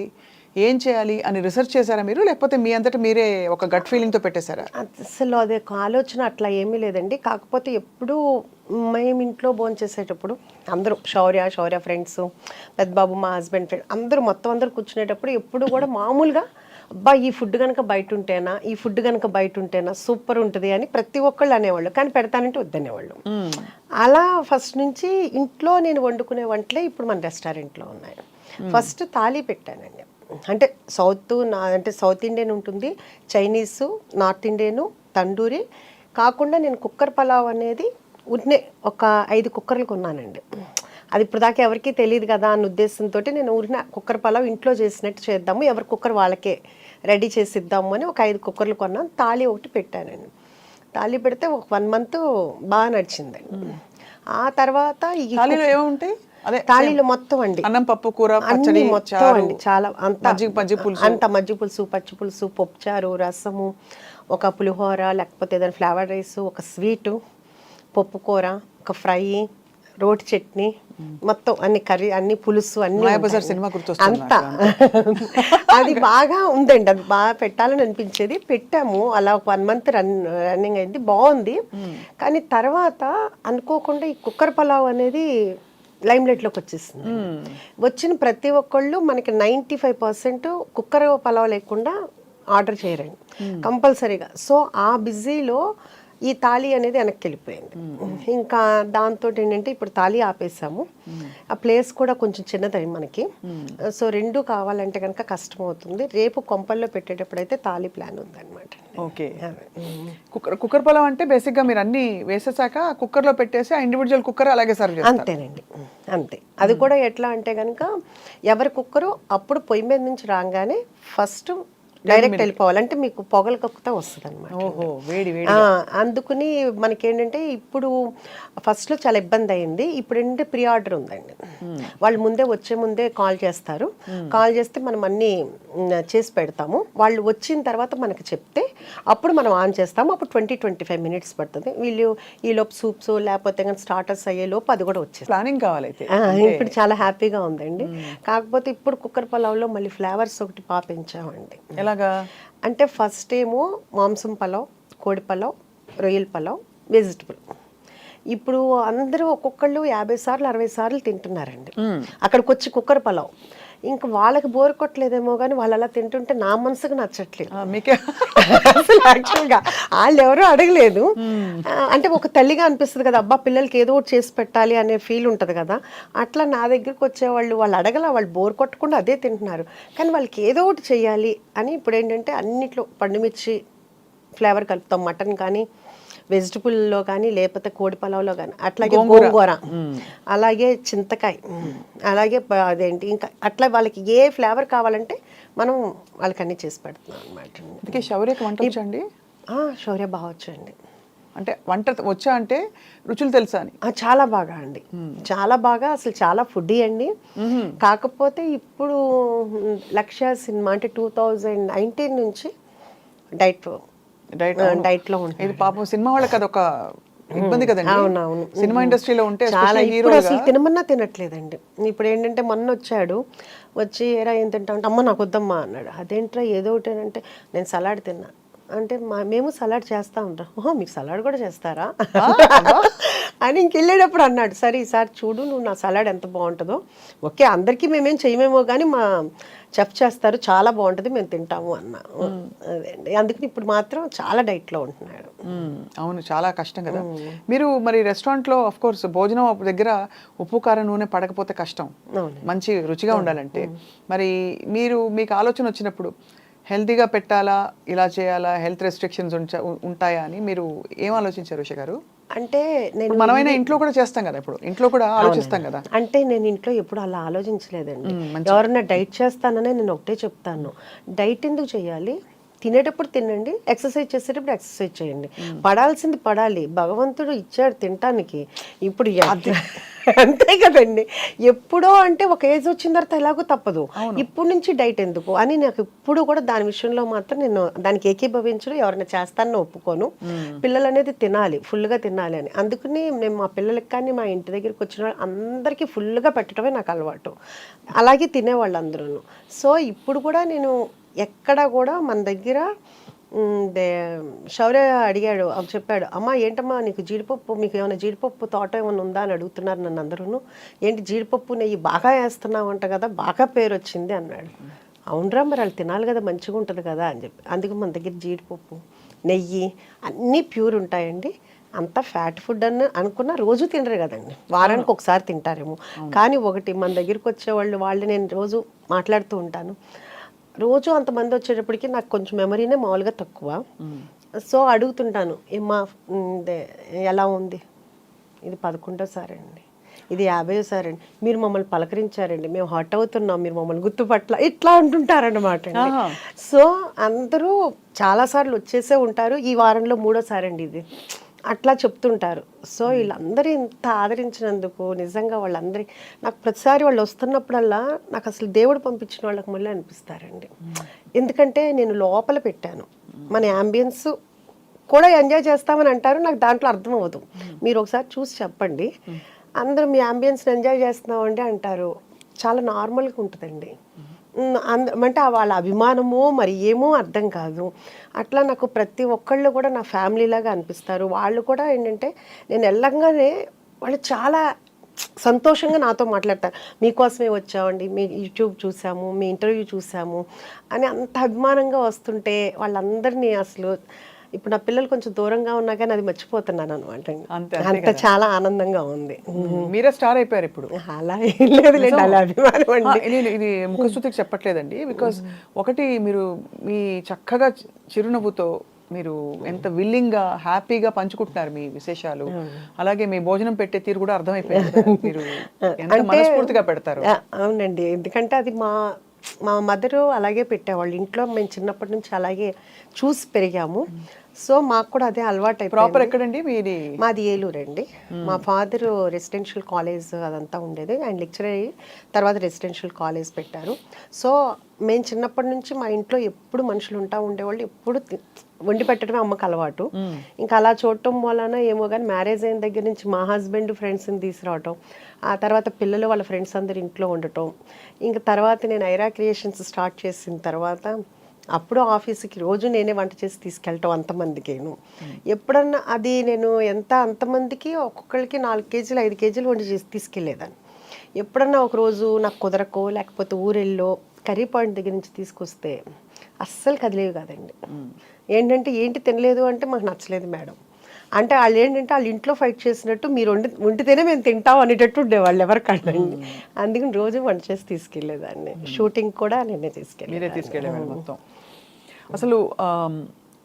ఏం చేయాలి అని రిసెర్చ్ చేశారా మీరు, లేకపోతే మీ అంతటా మీరే ఒక గట్ ఫీలింగ్తో పెట్టేశారా? అసలు అదే ఆలోచన అట్లా ఏమీ లేదండి. కాకపోతే ఎప్పుడు మేము ఇంట్లో భోంచేసేటప్పుడు అందరూ శౌర్య ఫ్రెండ్స్, పెద్దబాబు మా హస్బెండ్ ఫ్రెండ్ అందరూ కూర్చునేటప్పుడు ఎప్పుడు కూడా మామూలుగా అబ్బా ఈ ఫుడ్ కనుక బయట ఉంటేనా సూపర్ ఉంటుంది అని ప్రతి ఒక్కళ్ళు అనేవాళ్ళు, కానీ పెడతానంటే వద్దనేవాళ్ళు. అలా ఫస్ట్ నుంచి ఇంట్లో నేను వండుకునే వంటలే ఇప్పుడు మన రెస్టారెంట్లో ఉన్నాయి. ఫస్ట్ థాలీ పెట్టానండి. అంటే సౌత్ ఇండియన్ ఉంటుంది, చైనీసు, నార్త్ ఇండియను, తండూరి కాకుండా నేను కుక్కర్ పలావ్ అనేది ఒక 5 కుక్కర్లు కొన్నానండి. అది ఇప్పుడు దాకా ఎవరికీ తెలియదు కదా అన్న ఉద్దేశంతో నేను ఊరిన కుక్కర్ పలావ్ ఇంట్లో చేసినట్టు చేద్దాము, ఎవరి కుక్కర్ వాళ్ళకే రెడీ చేసి ఇద్దాము అని ఒక 5 కుక్కర్లు కొన్నాను. తాళి ఒకటి పెట్టానండి. తాళి పెడితే ఒక 1 month బాగా నడిచిందండి. ఆ తర్వాత ఈ తాళీలో మొత్తం అండి అన్నం, పప్పు, కూర, అన్ని మొత్తం అండి, చాలా అంత మజ్జిగ పులుసు, పచ్చి పులుసు, పప్పుచారు, రసము, ఒక పులిహోర, లేకపోతే ఏదైనా ఫ్లేవర్ రైస్, ఒక స్వీటు, పప్పు కూర, ఒక ఫ్రై, రోటి చట్నీ, మొత్తం అన్ని కర్రీ, అన్ని పులుసు, అన్ని అంతా అది బాగా ఉందండి. అది బాగా పెట్టాలని అనిపించేది. పెట్టాము అలా ఒక 1 month రన్నింగ్ అయింది, బాగుంది. కానీ తర్వాత అనుకోకుండా ఈ కుక్కర్ పలావ్ అనేది లైమ్లైట్లోకి వచ్చేసింది. వచ్చిన ప్రతి ఒక్కళ్ళు మనకి 95% కుక్కర్ పలావ్ లేకుండా ఆర్డర్ చేయరండి కంపల్సరీగా. సో ఆ బిజీలో ఈ తాళి అనేది వెనక్కి వెళ్ళిపోయింది. ఇంకా దాంతో ఏంటంటే ఇప్పుడు తాళి ఆపేసాము. ఆ ప్లేస్ కూడా కొంచెం చిన్నది మనకి. సో 2 కావాలంటే కనుక కష్టం అవుతుంది. రేపు కొంపల్లో పెట్టేటప్పుడు అయితే తాళి ప్లాన్ ఉందన్నమాట. ఓకే. కుక్కర్ పొలం అంటే బేసిక్గా మీరు అన్ని వేసేసాక కుక్కర్లో పెట్టేసి ఆ ఇండివిజువల్ కుక్కర్ అలాగే సర్వ్ చేస్తారు? అంతేనండి, అంతే. అది కూడా ఎట్లా అంటే కనుక ఎవరి కుక్కరు అప్పుడు పొయ్యి మీద నుంచి రాగానే ఫస్ట్ డైరెక్ట్ వెళ్ళిపోవాలి, అంటే మీకు పొగలు కక్కుతా వస్తుంది అనమాట. అందుకుని మనకేంటంటే ఇప్పుడు ఫస్ట్లో చాలా ఇబ్బంది అయింది. ఇప్పుడు ఏంటంటే ప్రీ ఆర్డర్ ఉందండి. వాళ్ళు వచ్చే ముందే కాల్ చేస్తారు. కాల్ చేస్తే మనం అన్నీ చేసి పెడతాము. వాళ్ళు వచ్చిన తర్వాత మనకి చెప్తే అప్పుడు మనం ఆన్ చేస్తాము. అప్పుడు 20-25 minutes పడుతుంది. వీళ్ళు ఈలోపు సూప్స్ లేకపోతే కానీ స్టార్టర్స్ అయ్యేలోపు అది కూడా వచ్చేది. ప్లానింగ్ కావాలైతే ఇప్పుడు చాలా హ్యాపీగా ఉందండి. కాకపోతే ఇప్పుడు కుక్కర్ పలావ్లో మళ్ళీ ఫ్లేవర్స్ ఒకటి పెంచామండి. అంటే ఫస్ట్ ఏమో మాంసం పలావ్, కోడి పలావ్, రొయ్యల పలావ్, వెజిటబుల్. ఇప్పుడు అందరూ ఒక్కొక్కళ్ళు 50 సార్లు 60 సార్లు తింటున్నారండి. అక్కడికి వచ్చి కుక్కర్ పలావ్ ఇంకా వాళ్ళకి బోర్ కొట్టలేదేమో కానీ వాళ్ళు అలా తింటుంటే నా మనసుకు నచ్చట్లేదు. అసలు యాక్చువల్గా వాళ్ళు ఎవరూ అడగలేదు. అంటే ఒక తల్లిగా అనిపిస్తుంది కదా, అబ్బా పిల్లలకి ఏదో ఒకటి చేసి పెట్టాలి అనే ఫీల్ ఉంటుంది కదా. అట్లా నా దగ్గరికి వచ్చేవాళ్ళు వాళ్ళు బోర్ కొట్టకుండా అదే తింటున్నారు. కానీ వాళ్ళకి ఏదో ఒకటి చెయ్యాలి అని ఇప్పుడు ఏంటంటే అన్నిట్లో పండుమిర్చి ఫ్లేవర్ కలుపుతాం, మటన్ కానీ వెజిటబుల్లో కానీ లేకపోతే కోడి పలావ్లో కానీ, అట్లాగే గోంగూర, అలాగే చింతకాయ, అలాగే అదేంటి ఇంకా అట్లా వాళ్ళకి ఏ ఫ్లేవర్ కావాలంటే మనం వాళ్ళకి అన్నీ చేసి పెడుతున్నాం అనమాట. శౌర్యకి వంట వచ్చండి? శౌర్య బాగా వచ్చండి. అంటే వంట వచ్చా అంటే రుచులు తెలుసా అని? చాలా బాగా అండి, చాలా బాగా. అసలు చాలా ఫుడ్డీ అండి. కాకపోతే ఇప్పుడు లక్ష్య సినిమా అంటే 2019 నుంచి డైట్ లో ఉంటుంది. పాపం సినిమా వాళ్ళకి అదొక ఇబ్బంది కదండి. అవునవును, సినిమా ఇండస్ట్రీలో ఉంటే ఇప్పుడు అసలు తినమన్నా తినట్లేదండి. ఇప్పుడు ఏంటంటే మొన్న వచ్చి ఏరా ఏం తింటా అంటే అమ్మ నాకు వద్దమ్మా అన్నాడు. అదేంట్రా ఏదో ఒకటి అంటే నేను సలాడ్ తిన్నా. అంటే మేము సలాడ్ చేస్తూ ఉంటాం. ఓహో, మీరు సలాడ్ కూడా చేస్తారా అని ఇంకెళ్ళేటప్పుడు అన్నాడు. సరే ఈసారి చూడు నువ్వు నా సలాడ్ ఎంత బాగుంటుందో. ఓకే, అందరికీ మేమేం చేయమేమో కానీ మా చెఫ్ చేస్తారు, చాలా బాగుంటుంది, మేము తింటాము అన్న. అదే అండి, అందుకని ఇప్పుడు మాత్రం చాలా డైట్లో ఉంటున్నాడు. అవును, చాలా కష్టం కదా. మీరు మరి రెస్టారెంట్లో ఆఫ్ కోర్స్ భోజనం దగ్గర ఉప్పు కారం నూనె పడకపోతే కష్టం, మంచి రుచిగా ఉండాలంటే. మరి మీకు ఆలోచన వచ్చినప్పుడు హెల్తీగా పెట్టాలా, ఇలా చేయాలా, హెల్త్ రెస్ట్రిక్షన్స్ ఉంటాయా అని మీరు ఏం ఆలోచించారు ఉష గారు? అంటే నేను మనమైనా ఇంట్లో కూడా చేస్తాం కదా, ఇప్పుడు ఇంట్లో కూడా ఆలోచిస్తాం కదా. అంటే నేను ఇంట్లో ఎప్పుడు అలా ఆలోచించలేదండి. ఎవరన్నా డైట్ చేస్తాననే నేను ఒకటే చెప్తాను, డైట్ ఎందుకు చేయాలి, తినేటప్పుడు తినండి, ఎక్సర్సైజ్ చేసేటప్పుడు ఎక్సర్సైజ్ చేయండి. పడాల్సింది పడాలి, భగవంతుడు ఇచ్చాడు తినటానికి. ఇప్పుడు అంతే కదండి. ఎప్పుడో అంటే ఒక ఏజ్ వచ్చిన తర్వాత ఎలాగో తప్పదు, ఇప్పుడు నుంచి డైట్ ఎందుకు అని నాకు ఇప్పుడు కూడా దాని విషయంలో మాత్రం నేను దానికి ఏకీభవించడం, ఎవరైనా చేస్తానని ఒప్పుకోను. పిల్లలు అనేది తినాలి, ఫుల్గా తినాలి అని. అందుకని నేను మా పిల్లలకి కానీ మా ఇంటి దగ్గరికి వచ్చిన అందరికీ ఫుల్గా పెట్టడమే నాకు అలవాటు. అలాగే తినేవాళ్ళు అందరూ. సో ఇప్పుడు కూడా నేను ఎక్కడ కూడా మన దగ్గర శౌర్య అడిగాడు, చెప్పాడు, అమ్మ ఏంటమ్మా నీకు జీడిపప్పు, మీకు ఏమైనా జీడిపప్పు తోట ఏమైనా ఉందా అని అడుగుతున్నారు నన్ను అందరూ. ఏంటి జీడిపప్పు నెయ్యి బాగా వేస్తున్నావు అంట కదా, బాగా పేరు వచ్చింది అన్నాడు. అవునరా, మరి వాళ్ళు తినాలి కదా, మంచిగా ఉంటుంది కదా అని చెప్పి. అందుకే మన దగ్గర జీడిపప్పు నెయ్యి అన్నీ ప్యూర్ ఉంటాయండి. అంత ఫ్యాట్ ఫుడ్ అని అనుకున్న రోజు తినరు కదండి, వారానికి ఒకసారి తింటారేమో. కానీ ఒకటి మన దగ్గరికి వచ్చేవాళ్ళు నేను రోజు మాట్లాడుతూ ఉంటాను. రోజు అంతమంది వచ్చేటప్పటికి నాకు కొంచెం మెమరీనే మామూలుగా తక్కువ. సో అడుగుతుంటాను, ఏమ్మా ఎలా ఉంది, ఇది 11వ అండి, ఇది 50వ అండి, మీరు మమ్మల్ని పలకరించారండి, మేము హర్ట్ అవుతున్నాం, మీరు మమ్మల్ని గుర్తుపట్ల, ఇట్లా అంటుంటారన్నమాట. సో అందరూ చాలాసార్లు వచ్చేసే ఉంటారు, ఈ వారంలో 3వ అండి ఇది, అట్లా చెప్తుంటారు. సో వీళ్ళందరూ ఇంత ఆదరించినందుకు నిజంగా వాళ్ళందరి నాకు ప్రతిసారి వాళ్ళు వస్తున్నప్పుడల్లా నాకు అసలు దేవుడు పంపించిన వాళ్ళకి మళ్ళీ అనిపిస్తారండి. ఎందుకంటే నేను లోపల పెట్టాను, మన యాంబియన్స్ కూడా ఎంజాయ్ చేస్తామని అంటారు, నాకు దాంట్లో అర్థం అవ్వదు. మీరు ఒకసారి చూసి చెప్పండి, అందరూ మీ యాంబియన్స్ని ఎంజాయ్ చేస్తున్నామండి అంటారు, చాలా నార్మల్గా ఉంటుందండి. అంటే వాళ్ళ అభిమానమో మరి ఏమో అర్థం కాదు. అట్లా నాకు ప్రతి ఒక్కళ్ళు కూడా నా ఫ్యామిలీలాగా అనిపిస్తారు. వాళ్ళు కూడా ఏంటంటే నేను వెళ్ళంగానే వాళ్ళు చాలా సంతోషంగా నాతో మాట్లాడతారు, మీకోసమే వచ్చామండి, మీ యూట్యూబ్ చూసాము, మీ ఇంటర్వ్యూ చూసాము అని అంత అభిమానంగా వస్తుంటే వాళ్ళందరినీ అసలు ఇప్పుడు నా పిల్లలు కొంచెం దూరంగా ఉన్నా కానీ అది మర్చిపోతున్నాను అనమాట. అంత చాలా ఆనందంగా ఉంది. మీరే స్టార్ అయిపోయారు ఇప్పుడు. అలా ఏం లేదులేండి, అలా అభిమానం అండి. ఇది ముఖస్తుతికి చెప్పట్లేదండి. బికాస్ ఒకటి మీరు మీ చక్కగా చిరునవ్వుతో మీరు ఎంత విల్లింగ్గా హ్యాపీగా పంచుకుంటున్నారు మీ విశేషాలు, అలాగే మీ భోజనం పెట్టే తీరు కూడా అర్థమైపోయింది, మీరు ఎంత మనస్ఫూర్తిగా పెడతారు. అవునండి, ఎందుకంటే అది మా మదరు అలాగే పెట్టేవాళ్ళు ఇంట్లో, మేము చిన్నప్పటి నుంచి అలాగే చూసి పెరిగాము. సో మాకు కూడా అదే అలవాటు. ప్రాపర్ ఎక్కడండి మీది? మాది ఏలూరు అండి. మా ఫాదర్ రెసిడెన్షియల్ కాలేజ్ అదంతా ఉండేది, ఆయన లెక్చర్ అయ్యి తర్వాత రెసిడెన్షియల్ కాలేజ్ పెట్టారు. సో మేము చిన్నప్పటి నుంచి మా ఇంట్లో ఎప్పుడు మనుషులు ఉండేవాళ్ళు, ఎప్పుడు వండి పెట్టడమే అమ్మకు అలవాటు. ఇంకా అలా చూడటం వలన ఏమో కానీ మ్యారేజ్ అయిన దగ్గర నుంచి మా హస్బెండ్ ఫ్రెండ్స్ని తీసుకురావటం, ఆ తర్వాత పిల్లలు వాళ్ళ ఫ్రెండ్స్ అందరు ఇంట్లో ఉండటం, ఇంకా తర్వాత నేను ఐరా క్రియేషన్స్ స్టార్ట్ చేసిన తర్వాత అప్పుడు ఆఫీస్కి రోజు నేనే వంట చేసి తీసుకెళ్ళటం అంతమందికేను. ఎప్పుడన్నా అది నేను అంతమందికి ఒక్కొక్కరికి 4 కేజీలు 5 కేజీలు వండి చేసి తీసుకెళ్ళేదాన్ని. ఎప్పుడన్నా ఒకరోజు నాకు కుదరకో లేకపోతే ఊరెళ్ళో కర్రీ పాయింట్ దగ్గర నుంచి తీసుకొస్తే అస్సలు కదిలేవి కాదండి. ఏంటి తినలేదు అంటే మాకు నచ్చలేదు మేడం అంటే, వాళ్ళు ఏంటంటే వాళ్ళ ఇంట్లో ఫైట్ చేసినట్టు మీరు వండితేనే మేము తింటాం అనేటట్టు ఉండేవాళ్ళు ఎవరికండి. అందుకని రోజు వంట చేసి తీసుకెళ్ళేదాన్ని. షూటింగ్ కూడా నేనే తీసుకెళ్ళేవాళ్ళు మొత్తం. అసలు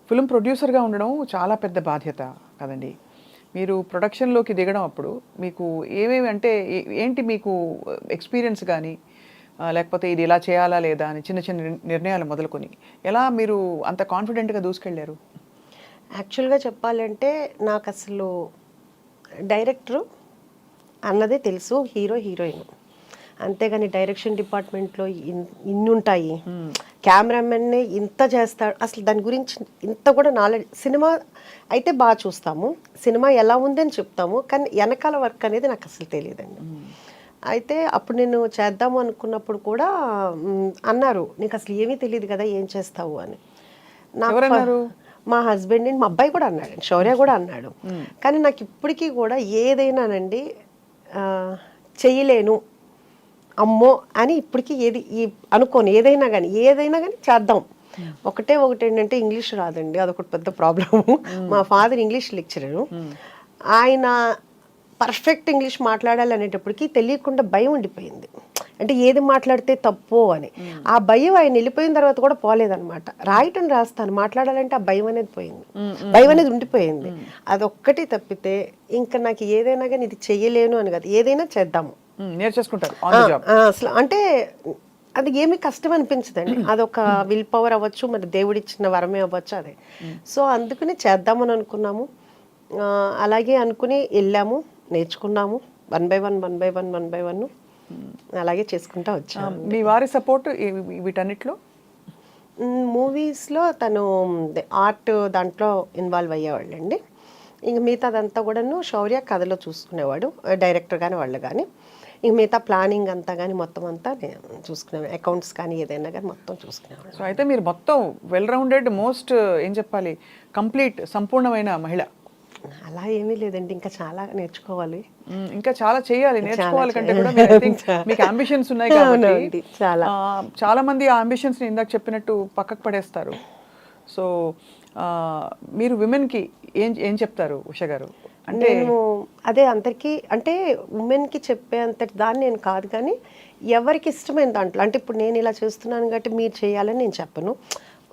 ఫిల్మ్ ప్రొడ్యూసర్గా ఉండడం చాలా పెద్ద బాధ్యత కదండి. మీరు ప్రొడక్షన్లోకి దిగడం అప్పుడు మీకు ఏమేమి అంటే ఏంటి మీకు ఎక్స్పీరియన్స్ కానీ, లేకపోతే ఇది ఇలా చేయాలా లేదా అని చిన్న చిన్న నిర్ణయాలు మొదలుకొని ఎలా మీరు అంత కాన్ఫిడెంట్గా దూసుకెళ్ళారు? యాక్చువల్గా చెప్పాలంటే నాకు అసలు డైరెక్టరు అన్నదే తెలుసు, హీరోయిన్, అంతేగాని డైరెక్షన్ డిపార్ట్మెంట్లో ఇన్ని ఉంటాయి, కెమెరామెన్నే ఇంత చేస్తాడు, అసలు దాని గురించి ఇంత కూడా నాలెడ్జ్. సినిమా అయితే బాగా చూస్తాము, సినిమా ఎలా ఉందని చెప్తాము, కానీ వెనకాల వర్క్ అనేది నాకు అసలు తెలియదండి. అయితే అప్పుడు నేను చేద్దాము అనుకున్నప్పుడు కూడా అన్నారు, నీకు అసలు ఏమీ తెలియదు కదా, ఏం చేస్తావు అని. నాకు మా హస్బెండ్ మా అబ్బాయి కూడా అన్నాడు, శౌర్య కూడా అన్నాడు. కానీ నాకు ఇప్పటికీ కూడా ఏదైనానండి చెయ్యలేను అమ్మో అని ఇప్పటికీ అనుకోను. ఏదైనా కానీ చేద్దాం. ఒకటి ఏంటంటే ఇంగ్లీష్ రాదండి, అదొకటి పెద్ద ప్రాబ్లము. మా ఫాదర్ ఇంగ్లీష్ లెక్చరరు. ఆయన పర్ఫెక్ట్ ఇంగ్లీష్ మాట్లాడాలి అనేటప్పటికి తెలియకుండా భయం ఉండిపోయింది. అంటే ఏది మాట్లాడితే తప్పు అని. ఆ భయం ఆయన వెళ్ళిపోయిన తర్వాత కూడా పోలేదన్నమాట. రాస్తాను, మాట్లాడాలంటే ఆ భయం అనేది పోయింది, భయం అనేది ఉండిపోయింది. అదొక్కటి తప్పితే ఇంకా నాకు ఏదైనా కానీ ఇది చెయ్యలేను అని కాదు, ఏదైనా చేద్దాము నేర్చేసుకుంటారు అసలు. అంటే అది ఏమీ కష్టం అనిపించదండి, అదొక విల్ పవర్ అవ్వచ్చు, మరి దేవుడిచ్చిన వరమే అవ్వచ్చు అదే. సో అందుకని చేద్దామని అనుకున్నాము. అలాగే అనుకుని వెళ్ళాము, నేర్చుకున్నాము. 1 by 1 అలాగే చేసుకుంటా వచ్చాము. మీ వారి సపోర్ట్ వీటన్నిటిలో? మూవీస్లో తను ఆర్ట్ దాంట్లో ఇన్వాల్వ్ అయ్యేవాళ్ళండి. ఇంక మిగతాదంతా కూడాను శౌర్య కథలో చూసుకునేవాడు, డైరెక్టర్ కానీ వాళ్ళు కానీ. ఇంక మిగతా ప్లానింగ్ అంతా కానీ మొత్తం అంతా నేను చూసుకునేవాడు, అకౌంట్స్ కానీ ఏదైనా కానీ మొత్తం చూసుకునేవాడు. సో అయితే మీరు మొత్తం వెల్ రౌండెడ్, మోస్ట్ ఏం చెప్పాలి, కంప్లీట్ సంపూర్ణమైన మహిళ. అలా ఏమీ లేదండి, ఇంకా చాలా నేర్చుకోవాలి, ఇంకా చాలా చేయాలి. నేర్చుకోవాలి కంటే కూడా మీకు అంబిషన్స్ ఉన్నాయి కాబట్టి చాలా మంది ఆ అంబిషన్స్ ని ఇందాక చెప్పినట్టు పక్కకు పడేస్తారు. సో మీరు విమెన్కి ఏం చెప్తారు ఉష గారు? అంటే నేను అదే అందరికీ, అంటే ఉమెన్కి చెప్పే అంతటి దాన్ని నేను కాదు, కానీ ఎవరికి ఇష్టమైన దాంట్లో, అంటే ఇప్పుడు నేను ఇలా చేస్తున్నాను కాబట్టి మీరు చేయాలని నేను చెప్పను.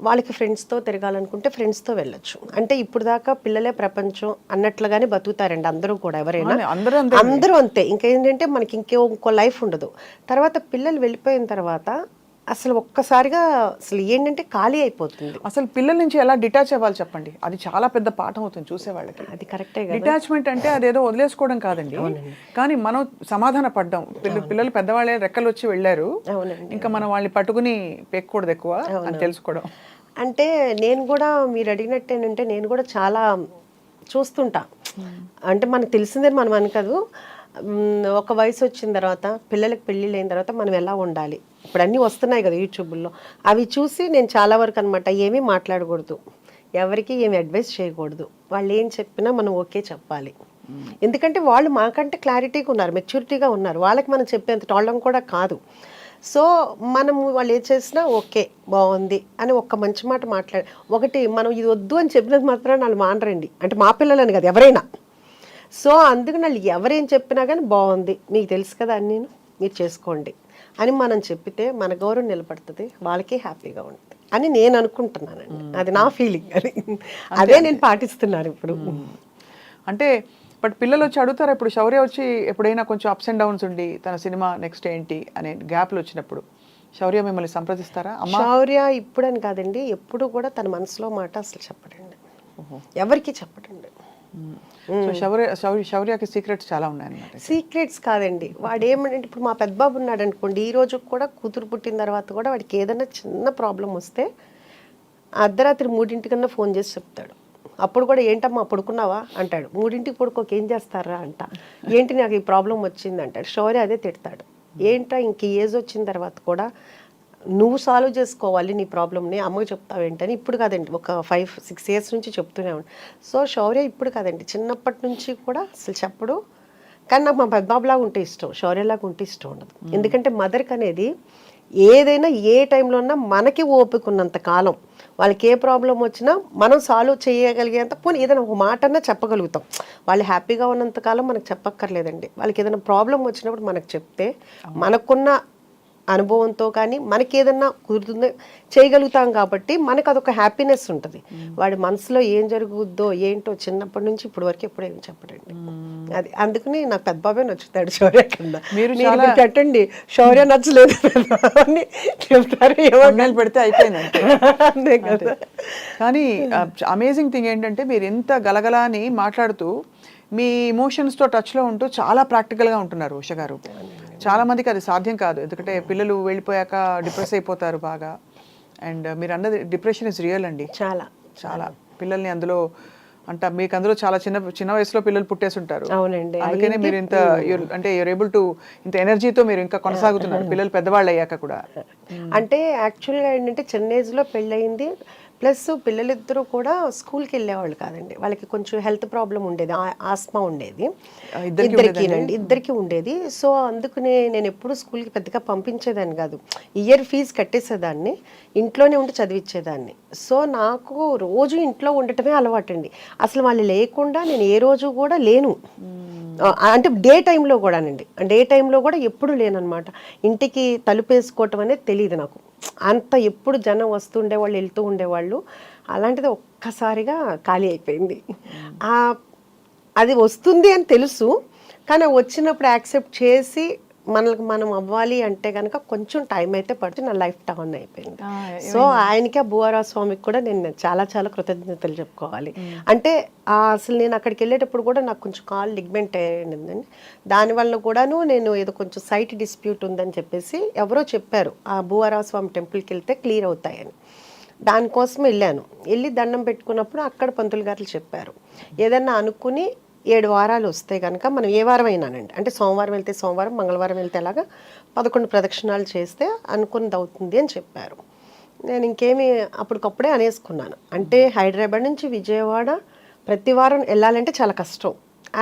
వాళ్ళకి ఫ్రెండ్స్తో తిరగాలనుకుంటే ఫ్రెండ్స్తో వెళ్ళొచ్చు. అంటే ఇప్పుడు దాకా పిల్లలే ప్రపంచం అన్నట్లుగానే బతుకుతారండి అందరూ కూడా, ఎవరైనా అందరూ అంతే. ఇంకేంటంటే మనకి ఇంకో లైఫ్ ఉండదు. తర్వాత పిల్లలు వెళ్ళిపోయిన తర్వాత అసలు ఒక్కసారిగా అసలు ఏంటంటే ఖాళీ అయిపోతుంది. అసలు పిల్లల నుంచి ఎలా డిటాచ్ అవ్వాలి చెప్పండి, అది చాలా పెద్ద పాఠం అవుతుంది చూసేవాళ్ళకి. అది కరెక్టే. డిటాచ్మెంట్ అంటే అదేదో వదిలేసుకోవడం కాదండి, కానీ మనం సమాధాన పడ్డాం. పిల్లలు పెద్దవాళ్ళే రెక్కలు వచ్చి వెళ్ళారు, ఇంకా మనం వాళ్ళని పట్టుకుని పెక్కకూడదు ఎక్కువ అని తెలుసుకోవడం. అంటే నేను కూడా మీరు అడిగినట్టు ఏంటంటే నేను కూడా చాలా చూస్తుంటా. అంటే మనకు తెలిసిందని మనం అనుకోదు, ఒక వయసు వచ్చిన తర్వాత పిల్లలకి పెళ్ళిళ్ళు అయిన తర్వాత మనం ఎలా ఉండాలి, ఇప్పుడు అన్నీ వస్తున్నాయి కదా యూట్యూబ్లో, అవి చూసి నేను చాలా వరకు అనమాట ఏమీ మాట్లాడకూడదు, ఎవరికి ఏమి అడ్వైస్ చేయకూడదు. వాళ్ళు ఏం చెప్పినా మనం ఓకే చెప్పాలి. ఎందుకంటే వాళ్ళు మాకంటే క్లారిటీగా ఉన్నారు, మెచ్యూరిటీగా ఉన్నారు, వాళ్ళకి మనం చెప్పేంత టోళ్ళం కూడా కాదు. సో మనము వాళ్ళు ఏం చేసినా ఓకే బాగుంది అని ఒక్క మంచి మాట మాట్లాడి, ఒకటి మనం ఇది వద్దు అని చెప్పినది మాత్రం వాళ్ళు మానరండి, అంటే మా పిల్లలని కదా ఎవరైనా. సో అందుకని వాళ్ళు ఎవరేం చెప్పినా కానీ బాగుంది, మీకు తెలుసు కదా అని మీరు చేసుకోండి అని మనం చెప్పితే మన గౌరవం నిలబడుతుంది, వాళ్ళకి హ్యాపీగా ఉంటుంది అని నేను అనుకుంటున్నానండి. అది నా ఫీలింగ్, అదే నేను పాటిస్తున్నాను ఇప్పుడు. అంటే బట్ పిల్లలు వచ్చి అడుగుతారు, ఇప్పుడు శౌర్య వచ్చి ఎప్పుడైనా కొంచెం అప్స్ అండ్ డౌన్స్ ఉండి తన సినిమా నెక్స్ట్ ఏంటి అనే గ్యాప్లు వచ్చినప్పుడు శౌర్య మిమ్మల్ని సంప్రదిస్తారా? శౌర్య ఇప్పుడని కాదండి, ఎప్పుడు కూడా తన మనసులో మాట అసలు చెప్పడండి, ఎవరికి చెప్పడండి. శౌర్యకి సీక్రెట్స్ చాలా ఉన్నాయన్నమాట. సీక్రెట్స్ కాదండి, వాడు ఏమంటే ఇప్పుడు మా పెద్ద బాబు ఉన్నాడు అనుకోండి, ఈ రోజు కూడా కూతురు పుట్టిన తర్వాత కూడా వాడికి ఏదైనా చిన్న ప్రాబ్లం వస్తే అర్ధరాత్రి 3 కన్నా ఫోన్ చేసి చెప్తాడు. అప్పుడు కూడా ఏంటమ్మా పడుకున్నావా అంటాడు, 3 పడుకోక ఏం చేస్తారా అంట, ఏంటి నాకు ఈ ప్రాబ్లం వచ్చింది అంటాడు. శౌర్య అదే తిడతాడు, ఏంటో ఇంక ఏజ్ వచ్చిన తర్వాత కూడా నువ్వు సాల్వ్ చేసుకోవాలి నీ ప్రాబ్లమ్ని, అమ్మకి చెప్తావేంటని. ఇప్పుడు కాదండి, ఒక 5-6 years నుంచి చెప్తూనే ఉన్నాను. సో శౌర్య ఇప్పుడు కాదండి, చిన్నప్పటి నుంచి కూడా అసలు చెప్పడు. కానీ నాకు మా పెద్దబాబులాగా ఉంటే ఇష్టం, శౌర్యలాగా ఉంటే ఇష్టం ఉండదు. ఎందుకంటే మదర్కి అనేది ఏదైనా ఏ టైంలో ఉన్నా మనకి ఓపిక ఉన్నంత కాలం వాళ్ళకి ఏ ప్రాబ్లం వచ్చినా మనం సాల్వ్ చేయగలిగేంత, పోనీ ఏదైనా ఒక మాట అన్నా చెప్పగలుగుతాం. వాళ్ళు హ్యాపీగా ఉన్నంత కాలం మనకు చెప్పక్కర్లేదండి. వాళ్ళకి ఏదైనా ప్రాబ్లం వచ్చినప్పుడు మనకు చెప్తే మనకున్న అనుభవంతో కానీ మనకి ఏదన్నా కుదురుతుందో చేయగలుగుతాం కాబట్టి మనకు అదొక హ్యాపీనెస్ ఉంటుంది. వాడి మనసులో ఏం జరుగుద్దో ఏంటో చిన్నప్పటి నుంచి ఇప్పటి వరకు ఎప్పుడు ఏమి చెప్పడండి. అది అందుకని నాకు పెద్ద బాబే నచ్చుతాడు శౌర్య కింద. మీరు పెట్టండి శౌర్య నచ్చలేదు చెప్తారు, ఏమన్నా పెడితే అయిపోయింది కదా. కానీ అమేజింగ్ థింగ్ ఏంటంటే మీరు ఎంత గలగలా అని మాట్లాడుతూ మీ ఇమోషన్స్తో టచ్లో ఉంటూ చాలా ప్రాక్టికల్గా ఉంటున్నారు ఉష గారు. చాలా మందికి అది సాధ్యం కాదు, ఎందుకంటే పిల్లలు వెళ్ళిపోయాక డిప్రెస్ అయిపోతారు బాగా. అండ్ మీరు అన్నది డిప్రెషన్ ఇస్ రియల్ అండి, చాలా చాలా. పిల్లల్ని అందులో అంటే మీకు అందులో చాలా చిన్న వయసులో పిల్లలు పుట్టేసి ఉంటారు. అవునండి, అందుకనే మీరు ఇంత అంటే యూర్ ఏబుల్ టు ఇంత ఎనర్జీతో మీరు ఇంకా కొనసాగుతున్నారు పిల్లలు పెద్దవాళ్ళు అయ్యాక కూడా. అంటే యాక్చువల్గా ఏంటంటే చిన్న ఏజ్లో పెళ్ళయింది, ప్లస్ పిల్లలిద్దరూ కూడా స్కూల్కి వెళ్ళేవాళ్ళు కాదండి, వాళ్ళకి కొంచెం హెల్త్ ప్రాబ్లం ఉండేది, ఆస్మా ఉండేది ఇద్దరికి ఉండేది. సో అందుకనే నేను ఎప్పుడు స్కూల్కి పెద్దగా పంపించేదాన్ని కాదు, ఇయర్ ఫీజు కట్టేసేదాన్ని, ఇంట్లోనే ఉండి చదివించేదాన్ని. సో నాకు రోజు ఇంట్లో ఉండటమే అలవాటండి, అసలు వాళ్ళు లేకుండా నేను ఏ రోజు కూడా లేను. అంటే డే టైంలో కూడానండి, డే టైంలో కూడా ఎప్పుడు లేనమాట. ఇంటికి తలుపేసుకోవటం అనేది తెలియదు నాకు, అంత ఎప్పుడు జనం వస్తుండేవాళ్ళు వెళ్తూ ఉండేవాళ్ళు. అలాంటిది ఒక్కసారిగా ఖాళీ అయిపోయింది. అది వస్తుంది అని తెలుసు, కానీ వచ్చినప్పుడు యాక్సెప్ట్ చేసి మనకు మనం అవ్వాలి అంటే కనుక కొంచెం టైం అయితే పడుతుంది. నా లైఫ్ టర్న్ అయిపోయింది. సో ఆయనకి ఆ భూవరా స్వామికి కూడా నేను చాలా చాలా కృతజ్ఞతలు చెప్పుకోవాలి. అంటే అసలు నేను అక్కడికి వెళ్ళేటప్పుడు కూడా నాకు కొంచెం కాల్ లిగ్మెంట్ అయ్యిందండి, దానివల్ల కూడాను నేను ఏదో కొంచెం సైట్ డిస్ప్యూట్ ఉందని చెప్పేసి ఎవరో చెప్పారు, ఆ భూవరా స్వామి టెంపుల్కి వెళ్తే క్లియర్ అవుతాయని. దానికోసం వెళ్ళి దండం పెట్టుకున్నప్పుడు అక్కడ పంతులు గారు చెప్పారు, ఏదన్నా అనుకుని 7 వారాలు వస్తే కనుక మనం ఏ వారం అయినానండి, అంటే సోమవారం వెళ్తే సోమవారం, మంగళవారం వెళ్తే అలాగా 11 ప్రదక్షిణాలు చేస్తే అనుకున్నది అవుతుంది అని చెప్పారు. నేను ఇంకేమీ అప్పటికప్పుడే అనేసుకున్నాను. అంటే హైదరాబాద్ నుంచి విజయవాడ ప్రతి వారం వెళ్ళాలంటే చాలా కష్టం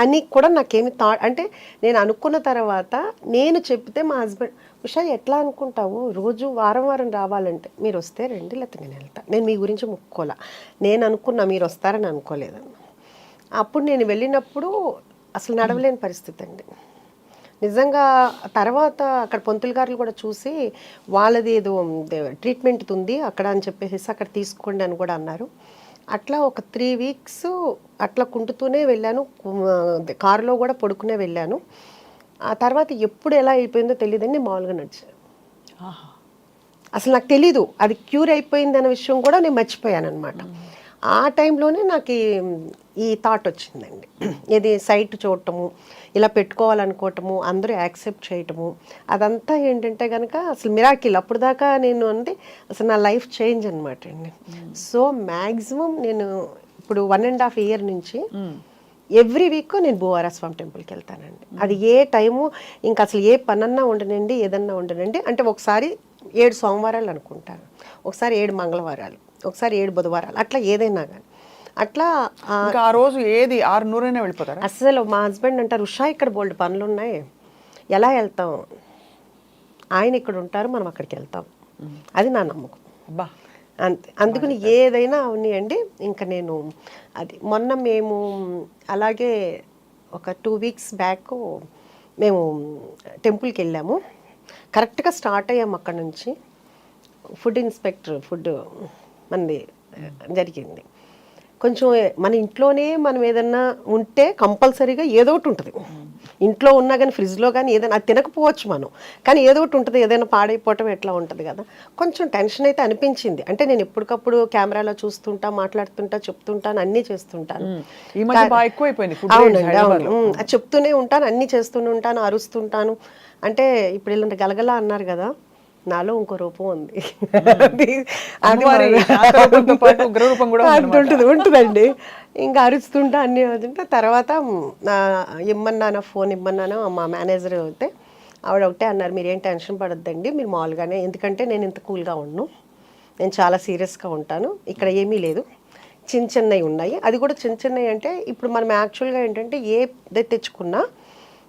అని కూడా నాకేమి అంటే నేను అనుకున్న తర్వాత నేను చెప్తే మా హస్బెండ్, ఉషా ఎట్లా అనుకుంటావు, రోజు వారం వారం రావాలంటే, మీరు వస్తే రండి లేకపోతే నేను వెళ్తాను, నేను మీ గురించి ముక్కోలా, నేను అనుకున్నా మీరు వస్తారని అనుకోలేదన్న. అప్పుడు నేను వెళ్ళినప్పుడు అసలు నడవలేని పరిస్థితి అండి నిజంగా. తర్వాత అక్కడ పంతులు గారులు కూడా చూసి వాళ్ళది ఏదో ట్రీట్మెంట్ ఉంది అక్కడ అని చెప్పేసి అక్కడ తీసుకోండి అని కూడా అన్నారు. అట్లా ఒక 3 వీక్స్ అట్లా కుంటుతూనే వెళ్ళాను, కారులో కూడా పడుకునే వెళ్ళాను. ఆ తర్వాత ఎప్పుడు ఎలా అయిపోయిందో తెలియదండి, మామూలుగా నడిచాను. అసలు నాకు తెలీదు అది క్యూర్ అయిపోయింది అనే విషయం కూడా నేను మర్చిపోయాను అనమాట. ఆ టైంలోనే నాకు ఈ థాట్ వచ్చిందండి, ఇది సైట్ చూడటము, ఇలా పెట్టుకోవాలనుకోవటము, అందరూ యాక్సెప్ట్ చేయటము, అదంతా ఏంటంటే కనుక అసలు మిరాకిల్. అప్పుడు దాకా నేను అంటే అసలు నా లైఫ్ చేంజ్ అనమాట అండి. సో మ్యాక్సిమం నేను ఇప్పుడు 1.5 ఇయర్ నుంచి ఎవ్రీ వీక్ నేను భూవరా స్వామి టెంపుల్కి వెళ్తానండి. అది ఏ టైము ఇంకా అసలు ఏ పనన్నా ఉండనండి, ఏదన్నా ఉండనండి. అంటే ఒకసారి 7 సోమవారాలు అనుకుంటాను, ఒకసారి 7 మంగళవారాలు, ఒకసారి 7 బుధవారాలు, అట్లా ఏదైనా కానీ అట్లా. ఆ రోజు ఏది 6:100 వెళ్ళిపోతారు. అసలు మా హస్బెండ్ అంటారు, ఉషా ఇక్కడ బోల్డ్ పనులు ఉన్నాయి, ఎలా వెళ్తాం, ఆయన ఇక్కడ ఉంటారు మనం అక్కడికి వెళ్తాం, అది నా నమ్మకం. అబ్బా అంతే, అందుకని ఏదైనా ఉన్నాయండి. ఇంకా నేను అది మొన్న మేము అలాగే ఒక 2 వీక్స్ బ్యాక్ మేము టెంపుల్కి వెళ్ళాము. కరెక్ట్గా స్టార్ట్ అయ్యాము అక్కడ నుంచి, ఫుడ్ ఇన్స్పెక్టర్ మనది జరిగింది. కొంచెం మన ఇంట్లోనే మనం ఏదన్నా ఉంటే కంపల్సరీగా ఏదో ఒకటి ఉంటుంది, ఇంట్లో ఉన్నా కానీ ఫ్రిడ్జ్లో కానీ ఏదైనా అది తినకపోవచ్చు మనం, కానీ ఏదో ఒకటి ఉంటుంది, ఏదైనా పాడైపోవటం ఎట్లా ఉంటుంది కదా. కొంచెం టెన్షన్ అయితే అనిపించింది. అంటే నేను ఎప్పటికప్పుడు కెమెరాలో చూస్తుంటా, మాట్లాడుతుంటా, చెప్తుంటాను, అన్నీ చేస్తుంటాను. అవునండి, అవును, అది చెప్తూనే ఉంటాను, అన్నీ చేస్తూనే ఉంటాను, అరుస్తుంటాను. అంటే ఇప్పుడు ఇలాంటి గలగలా అన్నారు కదా, నాలో ఇంకో రూపం ఉంది, ఉంటుందండి. ఇంకా అరుస్తుంటా అన్నీ అవుతుంటే తర్వాత ఇమ్మన్నాను, ఫోన్ ఇమ్మన్నాను, మా మేనేజర్ అయితే ఆవిడ ఒకటే అన్నారు, మీరు ఏం టెన్షన్ పడొద్దండి, మీరు మామూలుగానే, ఎందుకంటే నేను ఇంత కూల్గా ఉండను, నేను చాలా సీరియస్గా ఉంటాను, ఇక్కడ ఏమీ లేదు, చిన్నవి ఉన్నాయి. అది కూడా చిన్నవి అంటే ఇప్పుడు మనం యాక్చువల్గా ఏంటంటే ఏది తెచ్చుకున్నా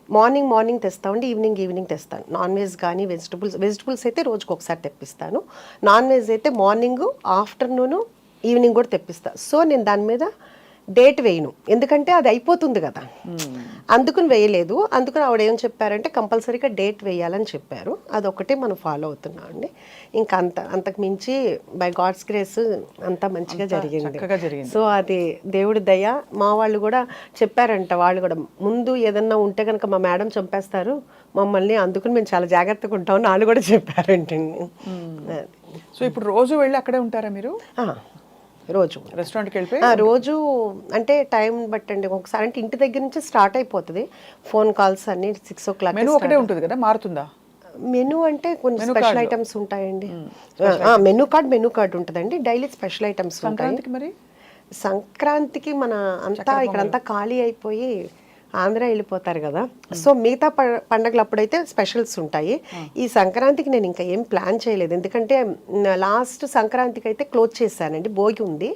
మార్నింగ్ తెస్తామండి, ఈవినింగ్ తెస్తాను. నాన్ వెజ్ కానీ వెజిటబుల్స్ అయితే రోజుకి ఒకసారి తెప్పిస్తాను. నాన్ వెజ్ అయితే మార్నింగ్, ఆఫ్టర్నూను, ఈవినింగ్ కూడా తెప్పిస్తాను. సో నేను దాని మీద డేట్ వేయను, ఎందుకంటే అది అయిపోతుంది కదా, అందుకుని వేయలేదు. అందుకని ఆవిడ ఏం చెప్పారంటే కంపల్సరీగా డేట్ వేయాలని చెప్పారు. అదొకటే మనం ఫాలో అవుతున్నాం అండి. ఇంకా అంతకు మించి బై గాడ్స్ గ్రేస్ అంతా మంచిగా జరిగింది. సో అది దేవుడి దయ. మా వాళ్ళు కూడా చెప్పారంట, వాళ్ళు కూడా ముందు ఏదన్నా ఉంటే కనుక మా మేడం చంపేస్తారు మమ్మల్ని, అందుకని మేము చాలా జాగ్రత్తగా ఉంటామని వాళ్ళు కూడా చెప్పారంటండి. సో ఇప్పుడు రోజు వెళ్ళి అక్కడే ఉంటారా మీరు? రోజు రెస్టారెంట్కి వెళ్ళి రోజు అంటే టైం బట్టండి, ఒకసారి అంటే ఇంటి దగ్గర నుంచి స్టార్ట్ అయిపోతుంది, ఫోన్ కాల్స్ అన్ని 6 o'clock. మెనూ ఒకటే ఉంటుంది కదా, మారుతుందా? మెనూ అంటే కొన్ని స్పెషల్ ఐటమ్స్ ఉంటాయండి. మెనూ కార్డ్ ఉంటుందండి, డైలీ స్పెషల్ ఐటమ్స్ ఉంటాయి. మరి సంక్రాంతికి మన అంతా ఇక్కడంతా ఖాళీ అయిపోయి ఆంధ్ర వెళ్ళిపోతారు కదా. సో మిగతా పండగలు అప్పుడైతే స్పెషల్స్ ఉంటాయి. ఈ సంక్రాంతికి నేను ఇంకా ఏం ప్లాన్ చేయలేదు, ఎందుకంటే లాస్ట్ సంక్రాంతికి అయితే క్లోజ్ చేశానండి, భోగి ఉంది.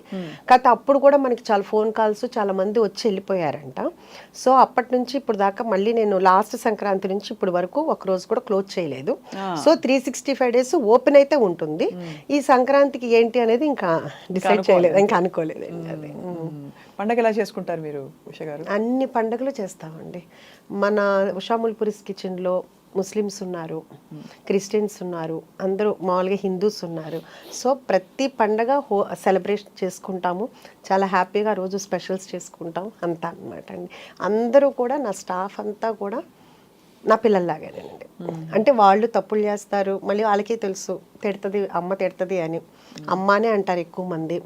కాకపోతే అప్పుడు కూడా మనకి చాలా ఫోన్ కాల్స్, చాలా మంది వచ్చి వెళ్ళిపోయారంట. సో అప్పటి నుంచి ఇప్పుడు దాకా మళ్ళీ నేను లాస్ట్ సంక్రాంతి నుంచి ఇప్పుడు వరకు ఒక రోజు కూడా క్లోజ్ చేయలేదు. సో 365 డేస్ ఓపెన్ అయితే ఉంటుంది. ఈ సంక్రాంతికి ఏంటి అనేది ఇంకా డిసైడ్ చేయలేదు, ఇంకా అనుకోలేదు. అది పండగ ఎలా చేసుకుంటారు మీరు ఉష గారు? అన్ని పండుగలు చేస్తామండి. మన ఉషాముల్పురిస్ కిచెన్లో ముస్లిమ్స్ ఉన్నారు, క్రిస్టియన్స్ ఉన్నారు, అందరూ మామూలుగా హిందూస్ ఉన్నారు. సో ప్రతి పండగ సెలబ్రేషన్ చేసుకుంటాము, చాలా హ్యాపీగా రోజు స్పెషల్స్ చేసుకుంటాం అంతా అనమాట అండి. అందరూ కూడా నా స్టాఫ్ అంతా కూడా నా పిల్లల్లాగానేనండి. అంటే వాళ్ళు తప్పులు చేస్తారు, మళ్ళీ వాళ్ళకే తెలుసు తిడుతుంది, అమ్మ తిడుతుంది అని, అమ్మనే అంటారు ఎక్కువ మంది.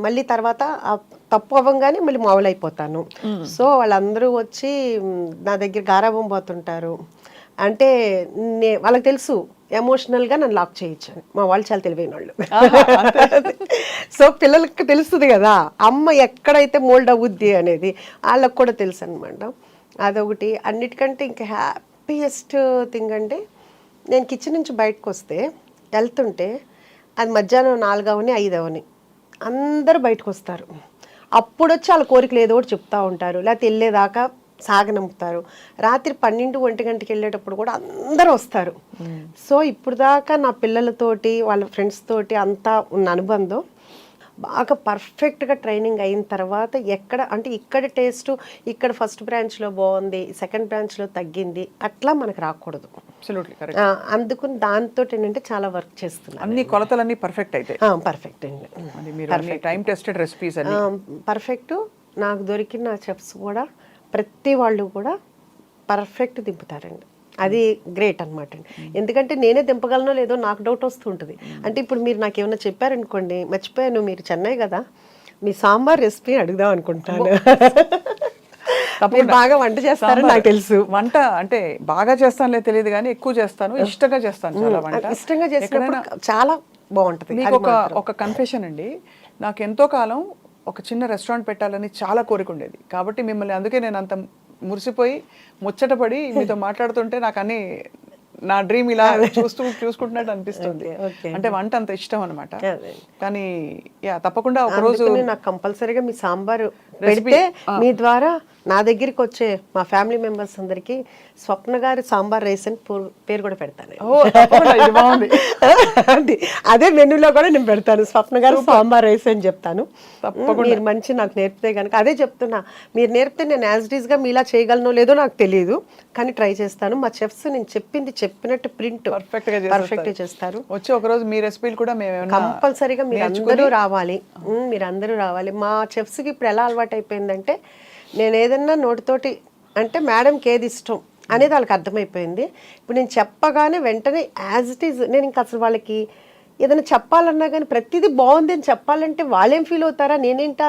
మళ్ళీ తర్వాత తప్పు అవ్వగానే మళ్ళీ మామూలు అయిపోతాను. సో వాళ్ళందరూ వచ్చి నా దగ్గర గారాబం పోతుంటారు. అంటే వాళ్ళకి తెలుసు ఎమోషనల్గా నన్ను లాక్ చేయొచ్చు అని. మా వాళ్ళు చాలా తెలివైన వాళ్ళు. సో పిల్లలకి తెలుస్తుంది కదా అమ్మ ఎక్కడైతే మోల్డ్ అవుద్ది అనేది, వాళ్ళకి కూడా తెలుసు అనమాట. అదొకటి. అన్నిటికంటే ఇంకా హ్యాపీయెస్ట్ థింగ్ అంటే, నేను కిచెన్ నుంచి బయటకు వస్తే వెళ్తుంటే అది మధ్యాహ్నం 4 అవని 5 అవని అందరూ బయటకు వస్తారు. అప్పుడు వచ్చి వాళ్ళ కోరికలు ఏదో ఒకటి చెప్తూ ఉంటారు, లేకపోతే వెళ్ళేదాకా సాగనంపుతారు. రాత్రి 12-1 గంటకి వెళ్ళేటప్పుడు కూడా అందరూ వస్తారు. సో ఇప్పుడు దాకా నా పిల్లలతోటి వాళ్ళ ఫ్రెండ్స్ తోటి అంతా ఉన్న అనుబంధం బాగా పర్ఫెక్ట్గా ట్రైనింగ్ అయిన తర్వాత ఎక్కడ అంటే ఇక్కడ టేస్ట్ ఇక్కడ ఫస్ట్ బ్రాంచ్లో బాగుంది, సెకండ్ బ్రాంచ్లో తగ్గింది, అట్లా మనకు రాకూడదు. అందుకని దాంతో ఏంటంటే చాలా వర్క్ చేస్తున్నాను. అన్ని కొలతలన్నీ పర్ఫెక్ట్ అయితే పర్ఫెక్ట్ అండి, టైం టెస్టెడ్ రెసిపీస్ పర్ఫెక్ట్. నాకు దొరికిన చెఫ్స్ కూడా ప్రతి వాళ్ళు కూడా పర్ఫెక్ట్ దింపుతారండి. అది గ్రేట్ అనమాట అండి. ఎందుకంటే నేనే దింపగలనో లేదో నాకు డౌట్ వస్తుంటుంది. అంటే ఇప్పుడు మీరు నాకు ఏమైనా చెప్పారనుకోండి, మర్చిపోయాను మీరు చెన్నై కదా, మీ సాంబార్ రెసిపీ అడుగుదాం అనుకుంటాను. బాగా వంట చేస్తారని నాకు తెలుసు. వంట అంటే బాగా చేస్తానులే తెలియదు కానీ ఎక్కువ చేస్తాను, ఇష్టంగా చేస్తాను. చాలా వంట ఇష్టంగా చేసినప్పుడు చాలా బాగుంటుంది. మీకు ఒక కన్ఫెషన్ అండి, నాకు ఎంతో కాలం ఒక చిన్న రెస్టారెంట్ పెట్టాలని చాలా కోరిక ఉండేది. కాబట్టి మిమ్మల్ని అందుకే నేను అంత మురిసిపోయి ముచ్చటపడి మీతో మాట్లాడుతుంటే నాకు అన్ని నా డ్రీమ్ ఇలా చూసుకుంటున్నట్టు అనిపిస్తుంది. అంటే వంట అంత ఇష్టం అనమాట. కానీ తప్పకుండా ఒక రోజు నాకు కంపల్సరీగా మీ సాంబార్ పెడితే మీ ద్వారా నా దగ్గరికి వచ్చే మా ఫ్యామిలీ మెంబర్స్ అందరికి స్వప్న గారి సాంబార్ రైస్ అని పేరు కూడా పెడతాను. అదే మెనూలో కూడా నేను పెడతాను, స్వప్న గారు సాంబార్ రైస్ అని చెప్తాను. మీరు మంచి నాకు నేర్పితే కనుక అదే చెప్తున్నా, మీరు నేర్పితే నేను యాజ్ ఇట్ ఈస్ గా మీలా చేయగలనో లేదో నాకు తెలియదు, కానీ ట్రై చేస్తాను. మా చెఫ్స్ నేను చెప్పినట్టు ప్రింట్ పర్ఫెక్ట్ గా చేస్తారు. వచ్చి ఒక రోజు మీ రెసిపీలు కూడా కంపల్సరీగా మీరందరూ రావాలి. మీరందరూ రావాలి. మా చెఫ్స్ కి ఇప్పుడు ఎలా అలవాటు అయిపోయిందంటే, నేను ఏదన్నా నోటితోటి అంటే మేడంకి ఏది ఇష్టం అనేది వాళ్ళకి అర్థమైపోయింది. ఇప్పుడు నేను చెప్పగానే వెంటనే యాజ్ ఇట్ ఈజ్, నేను ఇంకా అసలు వాళ్ళకి ఏదైనా చెప్పాలన్నా కానీ ప్రతిదీ బాగుంది అని చెప్పాలంటే వాళ్ళేం ఫీల్ అవుతారా, నేనేంటా,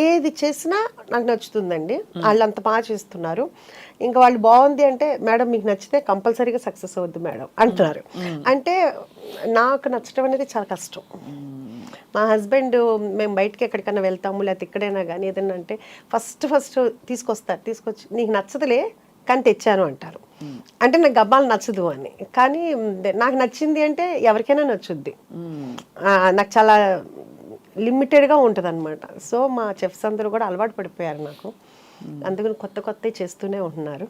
ఏది చేసినా నాకు నచ్చుతుందండి. వాళ్ళు అంత బాగా చేస్తున్నారు. ఇంకా వాళ్ళు బాగుంది అంటే, మేడం మీకు నచ్చితే కంపల్సరీగా సక్సెస్ అవుద్ది మేడం అంటున్నారు. అంటే నాకు నచ్చడం అనేది చాలా కష్టం. మా హస్బెండ్ మేము బయటకి ఎక్కడికైనా వెళ్తాము లేకపోతే ఎక్కడైనా కానీ ఏదైనా అంటే ఫస్ట్ తీసుకొచ్చి నీకు నచ్చదులే కానీ తెచ్చాను అంటారు. అంటే నాకు గబ్బాలు నచ్చదు అని, కానీ నాకు నచ్చింది అంటే ఎవరికైనా నచ్చుద్ది. నాకు చాలా లిమిటెడ్గా ఉంటుంది అనమాట. సో మా చెఫ్స్ అందరూ కూడా అలవాటు పడిపోయారు నాకు. అందుకని కొత్త చేస్తూనే ఉంటున్నారు.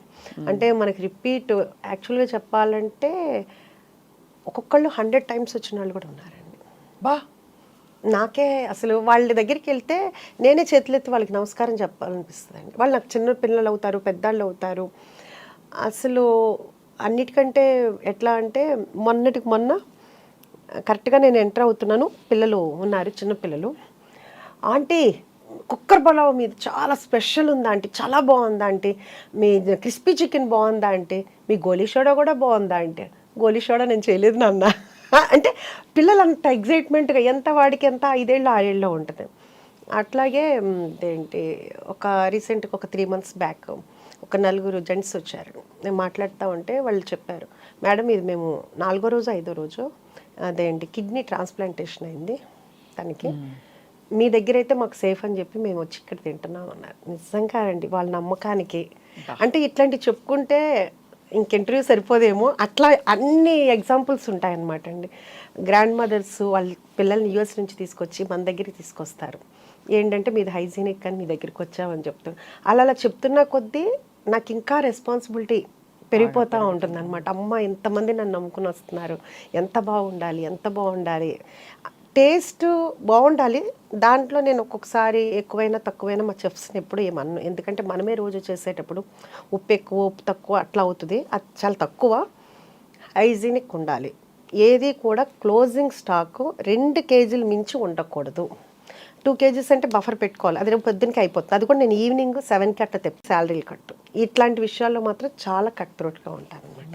అంటే మనకి రిపీట్ యాక్చువల్గా చెప్పాలంటే ఒక్కొక్కళ్ళు 100 times వచ్చిన వాళ్ళు కూడా ఉన్నారండి. నాకే అసలు వాళ్ళ దగ్గరికి వెళ్తే నేనే చేతులెత్తి వాళ్ళకి నమస్కారం చెప్పాలనిపిస్తుంది అండి. వాళ్ళు నాకు చిన్న పిల్లలు అవుతారు, పెద్దాళ్ళు అవుతారు. అసలు అన్నిటికంటే ఎట్లా అంటే మొన్న కరెక్ట్గా నేను ఎంటర్ అవుతున్నాను, పిల్లలు ఉన్నారు, చిన్న పిల్లలు. ఆంటీ కుక్కర్ పలావ్ మీద చాలా స్పెషల్ ఉందా ఆంటీ, చాలా బాగుందా ఆంటీ, మీ క్రిస్పీ చికెన్ బాగుందా ఆంటీ, మీ గోలీ సోడా కూడా బాగుందా ఆంటీ. గోలీ సోడా నేను చేయలేదు నాన్న అంటే పిల్లలు అంత ఎగ్జైట్మెంట్గా, ఎంత వాడికి ఎంత 5 ఏళ్ళు 6 ఏళ్ళలో ఉంటుంది. అట్లాగే ఏంటి రీసెంట్గా ఒక 3 months బ్యాక్ ఒక 4 జెంట్స్ వచ్చారు. నేను మాట్లాడుతూ ఉంటే వాళ్ళు చెప్పారు, మేడం ఇది మేము 4వ రోజు 5వ రోజు అదేంటి కిడ్నీ ట్రాన్స్ప్లాంటేషన్ అయింది తనకి. మీ దగ్గర అయితే మాకు సేఫ్ అని చెప్పి మేము వచ్చి ఇక్కడ తింటున్నాం అన్నారు. నిజంగా అండి వాళ్ళ నమ్మకానికి. అంటే ఇట్లాంటివి చెప్పుకుంటే ఇంకెంటర్వ్యూ సరిపోదేమో, అట్లా అన్ని ఎగ్జాంపుల్స్ ఉంటాయన్నమాట అండి. గ్రాండ్ మదర్స్ వాళ్ళ పిల్లల్ని యూఎస్ నుంచి తీసుకొచ్చి మన దగ్గరికి తీసుకొస్తారు. ఏంటంటే మీది హైజీనిక్ అని మీ దగ్గరికి వచ్చామని చెప్తారు. అలా చెప్తున్న కొద్దీ నాకు ఇంకా రెస్పాన్సిబిలిటీ పెరిగిపోతూ ఉంటుంది అనమాట. అమ్మ ఎంతమంది నన్ను నమ్ముకుని వస్తున్నారు, ఎంత బాగుండాలి, టేస్ట్ బాగుండాలి. దాంట్లో నేను ఒక్కొక్కసారి ఎక్కువైనా తక్కువైనా మా చెఫ్స్ని ఎప్పుడు ఏమన్నా, ఎందుకంటే మనమే రోజు చేసేటప్పుడు ఉప్పు ఎక్కువ ఉప్పు తక్కువ అట్లా అవుతుంది. అది చాలా తక్కువ. హైజీనిక్ ఉండాలి. ఏది కూడా క్లోజింగ్ స్టాక్ 2 కేజీలు మించి ఉండకూడదు. 2 కేజీస్ అంటే బఫర్ పెట్టుకోవాలి. అది రేపు పొద్దునకి అయిపోతుంది. అది కూడా నేను ఈవినింగ్ 7కి అట్లా తెప్పి శాలరీలు కట్టు. ఇట్లాంటి విషయాల్లో మాత్రం చాలా కట్ త్రోట్గా ఉంటాను అనమాట.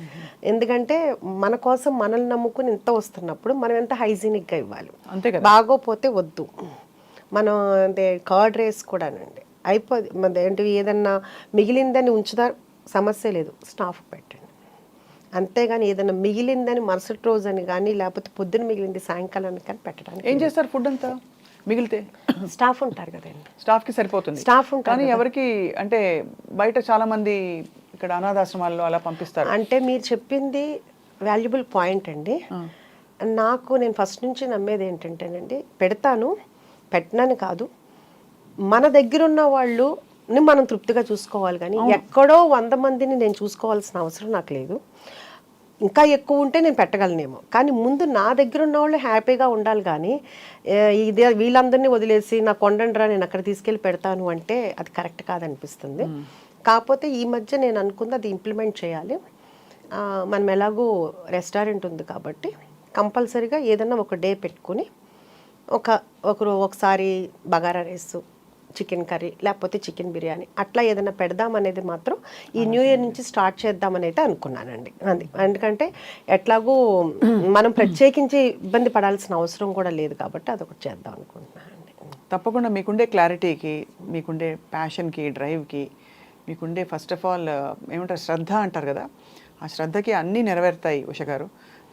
ఎందుకంటే మన కోసం మనల్ని నమ్ముకుని ఇంత వస్తున్నప్పుడు మనం ఎంత హైజీనిక్గా ఇవ్వాలి. అంతే కదా. బాగోపోతే వద్దు. మనం అదే కర్డ్ రైస్ కూడానండి అయిపోది, మన ఏంటి ఏదన్నా మిగిలిందని ఉంచుతారు, సమస్య లేదు, స్టాఫ్ పెట్టండి. అంతేగాని ఏదైనా మిగిలిందని మరుసటి రోజు అని కానీ లేకపోతే పొద్దున మిగిలింది సాయంకాలానికి కానీ పెట్టడానికి. ఏం చేస్తారు ఫుడ్ అంతా మిగిలితే? స్టాఫ్ ఉంటారు కదండి, స్టాఫ్కి సరిపోతుంది. స్టాఫ్ ఉంటారు కానీ ఎవరికి అంటే బయట చాలా మంది ఇక్కడ అనాథాశ్రమాల్లో అలా పంపిస్తారు. అంటే మీరు చెప్పింది వాల్యుబుల్ పాయింట్ అండి. నాకు నేను ఫస్ట్ నుంచి నమ్మేది ఏంటంటేనండి, పెడతాను, పెట్టనని కాదు, మన దగ్గర ఉన్న వాళ్ళని మనం తృప్తిగా చూసుకోవాలి. కానీ ఎక్కడో 100 మందిని నేను చూసుకోవాల్సిన అవసరం నాకు లేదు. ఇంకా ఎక్కువ ఉంటే నేను పెట్టగలనేమో, కానీ ముందు నా దగ్గర ఉన్న వాళ్ళు హ్యాపీగా ఉండాలి. కానీ ఇదే వీళ్ళందరినీ వదిలేసి నా కొండండ్రా నేను అక్కడ తీసుకెళ్ళి పెడతాను అంటే అది కరెక్ట్ కాదనిపిస్తుంది. కాకపోతే ఈ మధ్య నేను అనుకుంది అది ఇంప్లిమెంట్ చేయాలి. మనం ఎలాగో రెస్టారెంట్ ఉంది కాబట్టి కంపల్సరీగా ఏదన్నా ఒక డే పెట్టుకుని ఒకసారి బగారా రైస్, చికెన్ కర్రీ, లేకపోతే చికెన్ బిర్యానీ అట్లా ఏదైనా పెడదామనేది మాత్రం ఈ న్యూ ఇయర్ నుంచి స్టార్ట్ చేద్దామని అయితే అనుకున్నానండి. అది ఎందుకంటే ఎట్లాగూ మనం ప్రత్యేకించి ఇబ్బంది పడాల్సిన అవసరం కూడా లేదు కాబట్టి అదొకటి చేద్దాం అనుకుంటున్నానండి. తప్పకుండా మీకుండే క్లారిటీకి, మీకుండే ప్యాషన్కి, డ్రైవ్కి, మీకుండే ఫస్ట్ ఆఫ్ ఆల్ ఏమంటారు శ్రద్ధ అంటారు కదా, ఆ శ్రద్ధకి అన్నీ నెరవేరుతాయి ఉష గారు.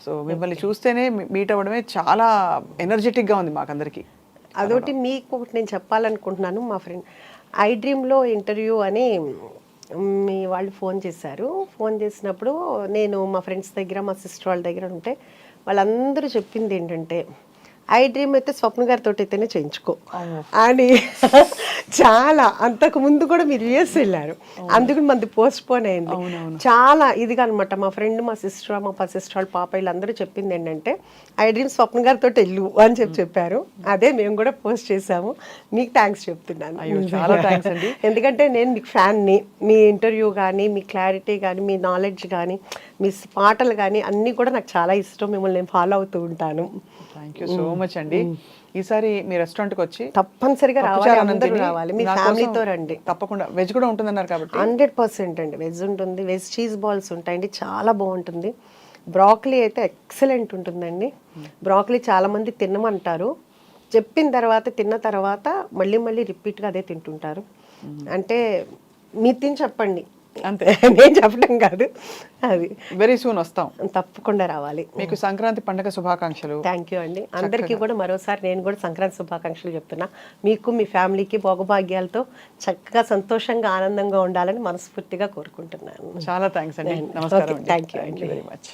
సో మిమ్మల్ని చూస్తేనే మీట్ అవ్వడమే చాలా ఎనర్జెటిక్గా ఉంది మాకందరికీ. అదొకటి మీకు ఒకటి నేను చెప్పాలనుకుంటున్నాను. మా ఫ్రెండ్ ఐ డ్రీమ్లో ఇంటర్వ్యూ అని మీ వాళ్ళు ఫోన్ చేశారు. ఫోన్ చేసినప్పుడు నేను మా ఫ్రెండ్స్ దగ్గర, మా సిస్టర్ వాళ్ళ దగ్గర ఉంటే వాళ్ళందరూ చెప్పింది ఏంటంటే, ఐ డ్రీమ్ అయితే స్వప్న గారితో అయితేనే చేయించుకో అని. చాలా అంతకు ముందు కూడా మీరు యూఎస్ వెళ్ళారు, అందుకు మనది పోస్ట్ పోన్ అయింది. చాలా ఇదిగా అనమాట. మా ఫ్రెండ్, మా సిస్టర్, మా సిస్టర్ వాళ్ళ పాప వీళ్ళందరూ చెప్పింది ఏంటంటే, ఐ డ్రీమ్ స్వప్న గారితో వెళ్ళు అని చెప్పారు. అదే మేము కూడా పోస్ట్ చేసాము. మీకు థ్యాంక్స్ చెప్తున్నాను. చాలా థ్యాంక్స్ అండి. ఎందుకంటే నేను మీకు ఫ్యాన్ని. మీ ఇంటర్వ్యూ కానీ, మీ క్లారిటీ కానీ, మీ నాలెడ్జ్ కానీ, మీ పాటలు కానీ అన్నీ కూడా నాకు చాలా ఇష్టం. మిమ్మల్ని నేను ఫాలో అవుతూ ఉంటాను. థ్యాంక్ యూ సో మచ్ అండి. ఈసారి మీ రెస్టారెంట్కి వచ్చి తప్పనిసరిగా రావాలి. మీ ఫ్యామిలీతో రండి. తప్పకుండా. వెజ్ కూడా ఉంటుందన్నారు కాబట్టి 100% అండి వెజ్ ఉంటుంది. వెజ్ చీజ్ బాల్స్ ఉంటాయండి, చాలా బాగుంటుంది. బ్రాకలీ అయితే ఎక్సలెంట్ ఉంటుందండి. బ్రాకలీ చాలా మంది తినమంటారు, చెప్పిన తర్వాత తిన్న తర్వాత మళ్ళీ మళ్ళీ రిపీట్గా అదే తింటుంటారు. అంటే మీరు తిని చెప్పండి అంతే, నేను చెప్పడం కాదు. అది వెరీ సూన్ వస్తాం, తప్పకుండా రావాలి. మీకు సంక్రాంతి పండుగ శుభాకాంక్షలు. థ్యాంక్ యూ అండి. అందరికీ కూడా మరోసారి నేను కూడా సంక్రాంతి శుభాకాంక్షలు చెప్తున్నా. మీకు, మీ ఫ్యామిలీకి భోగభాగ్యాలతో చక్కగా సంతోషంగా ఆనందంగా ఉండాలని మనస్ఫూర్తిగా కోరుకుంటున్నాను. చాలా థ్యాంక్స్ అండి. నమస్కారం. Thank you very much.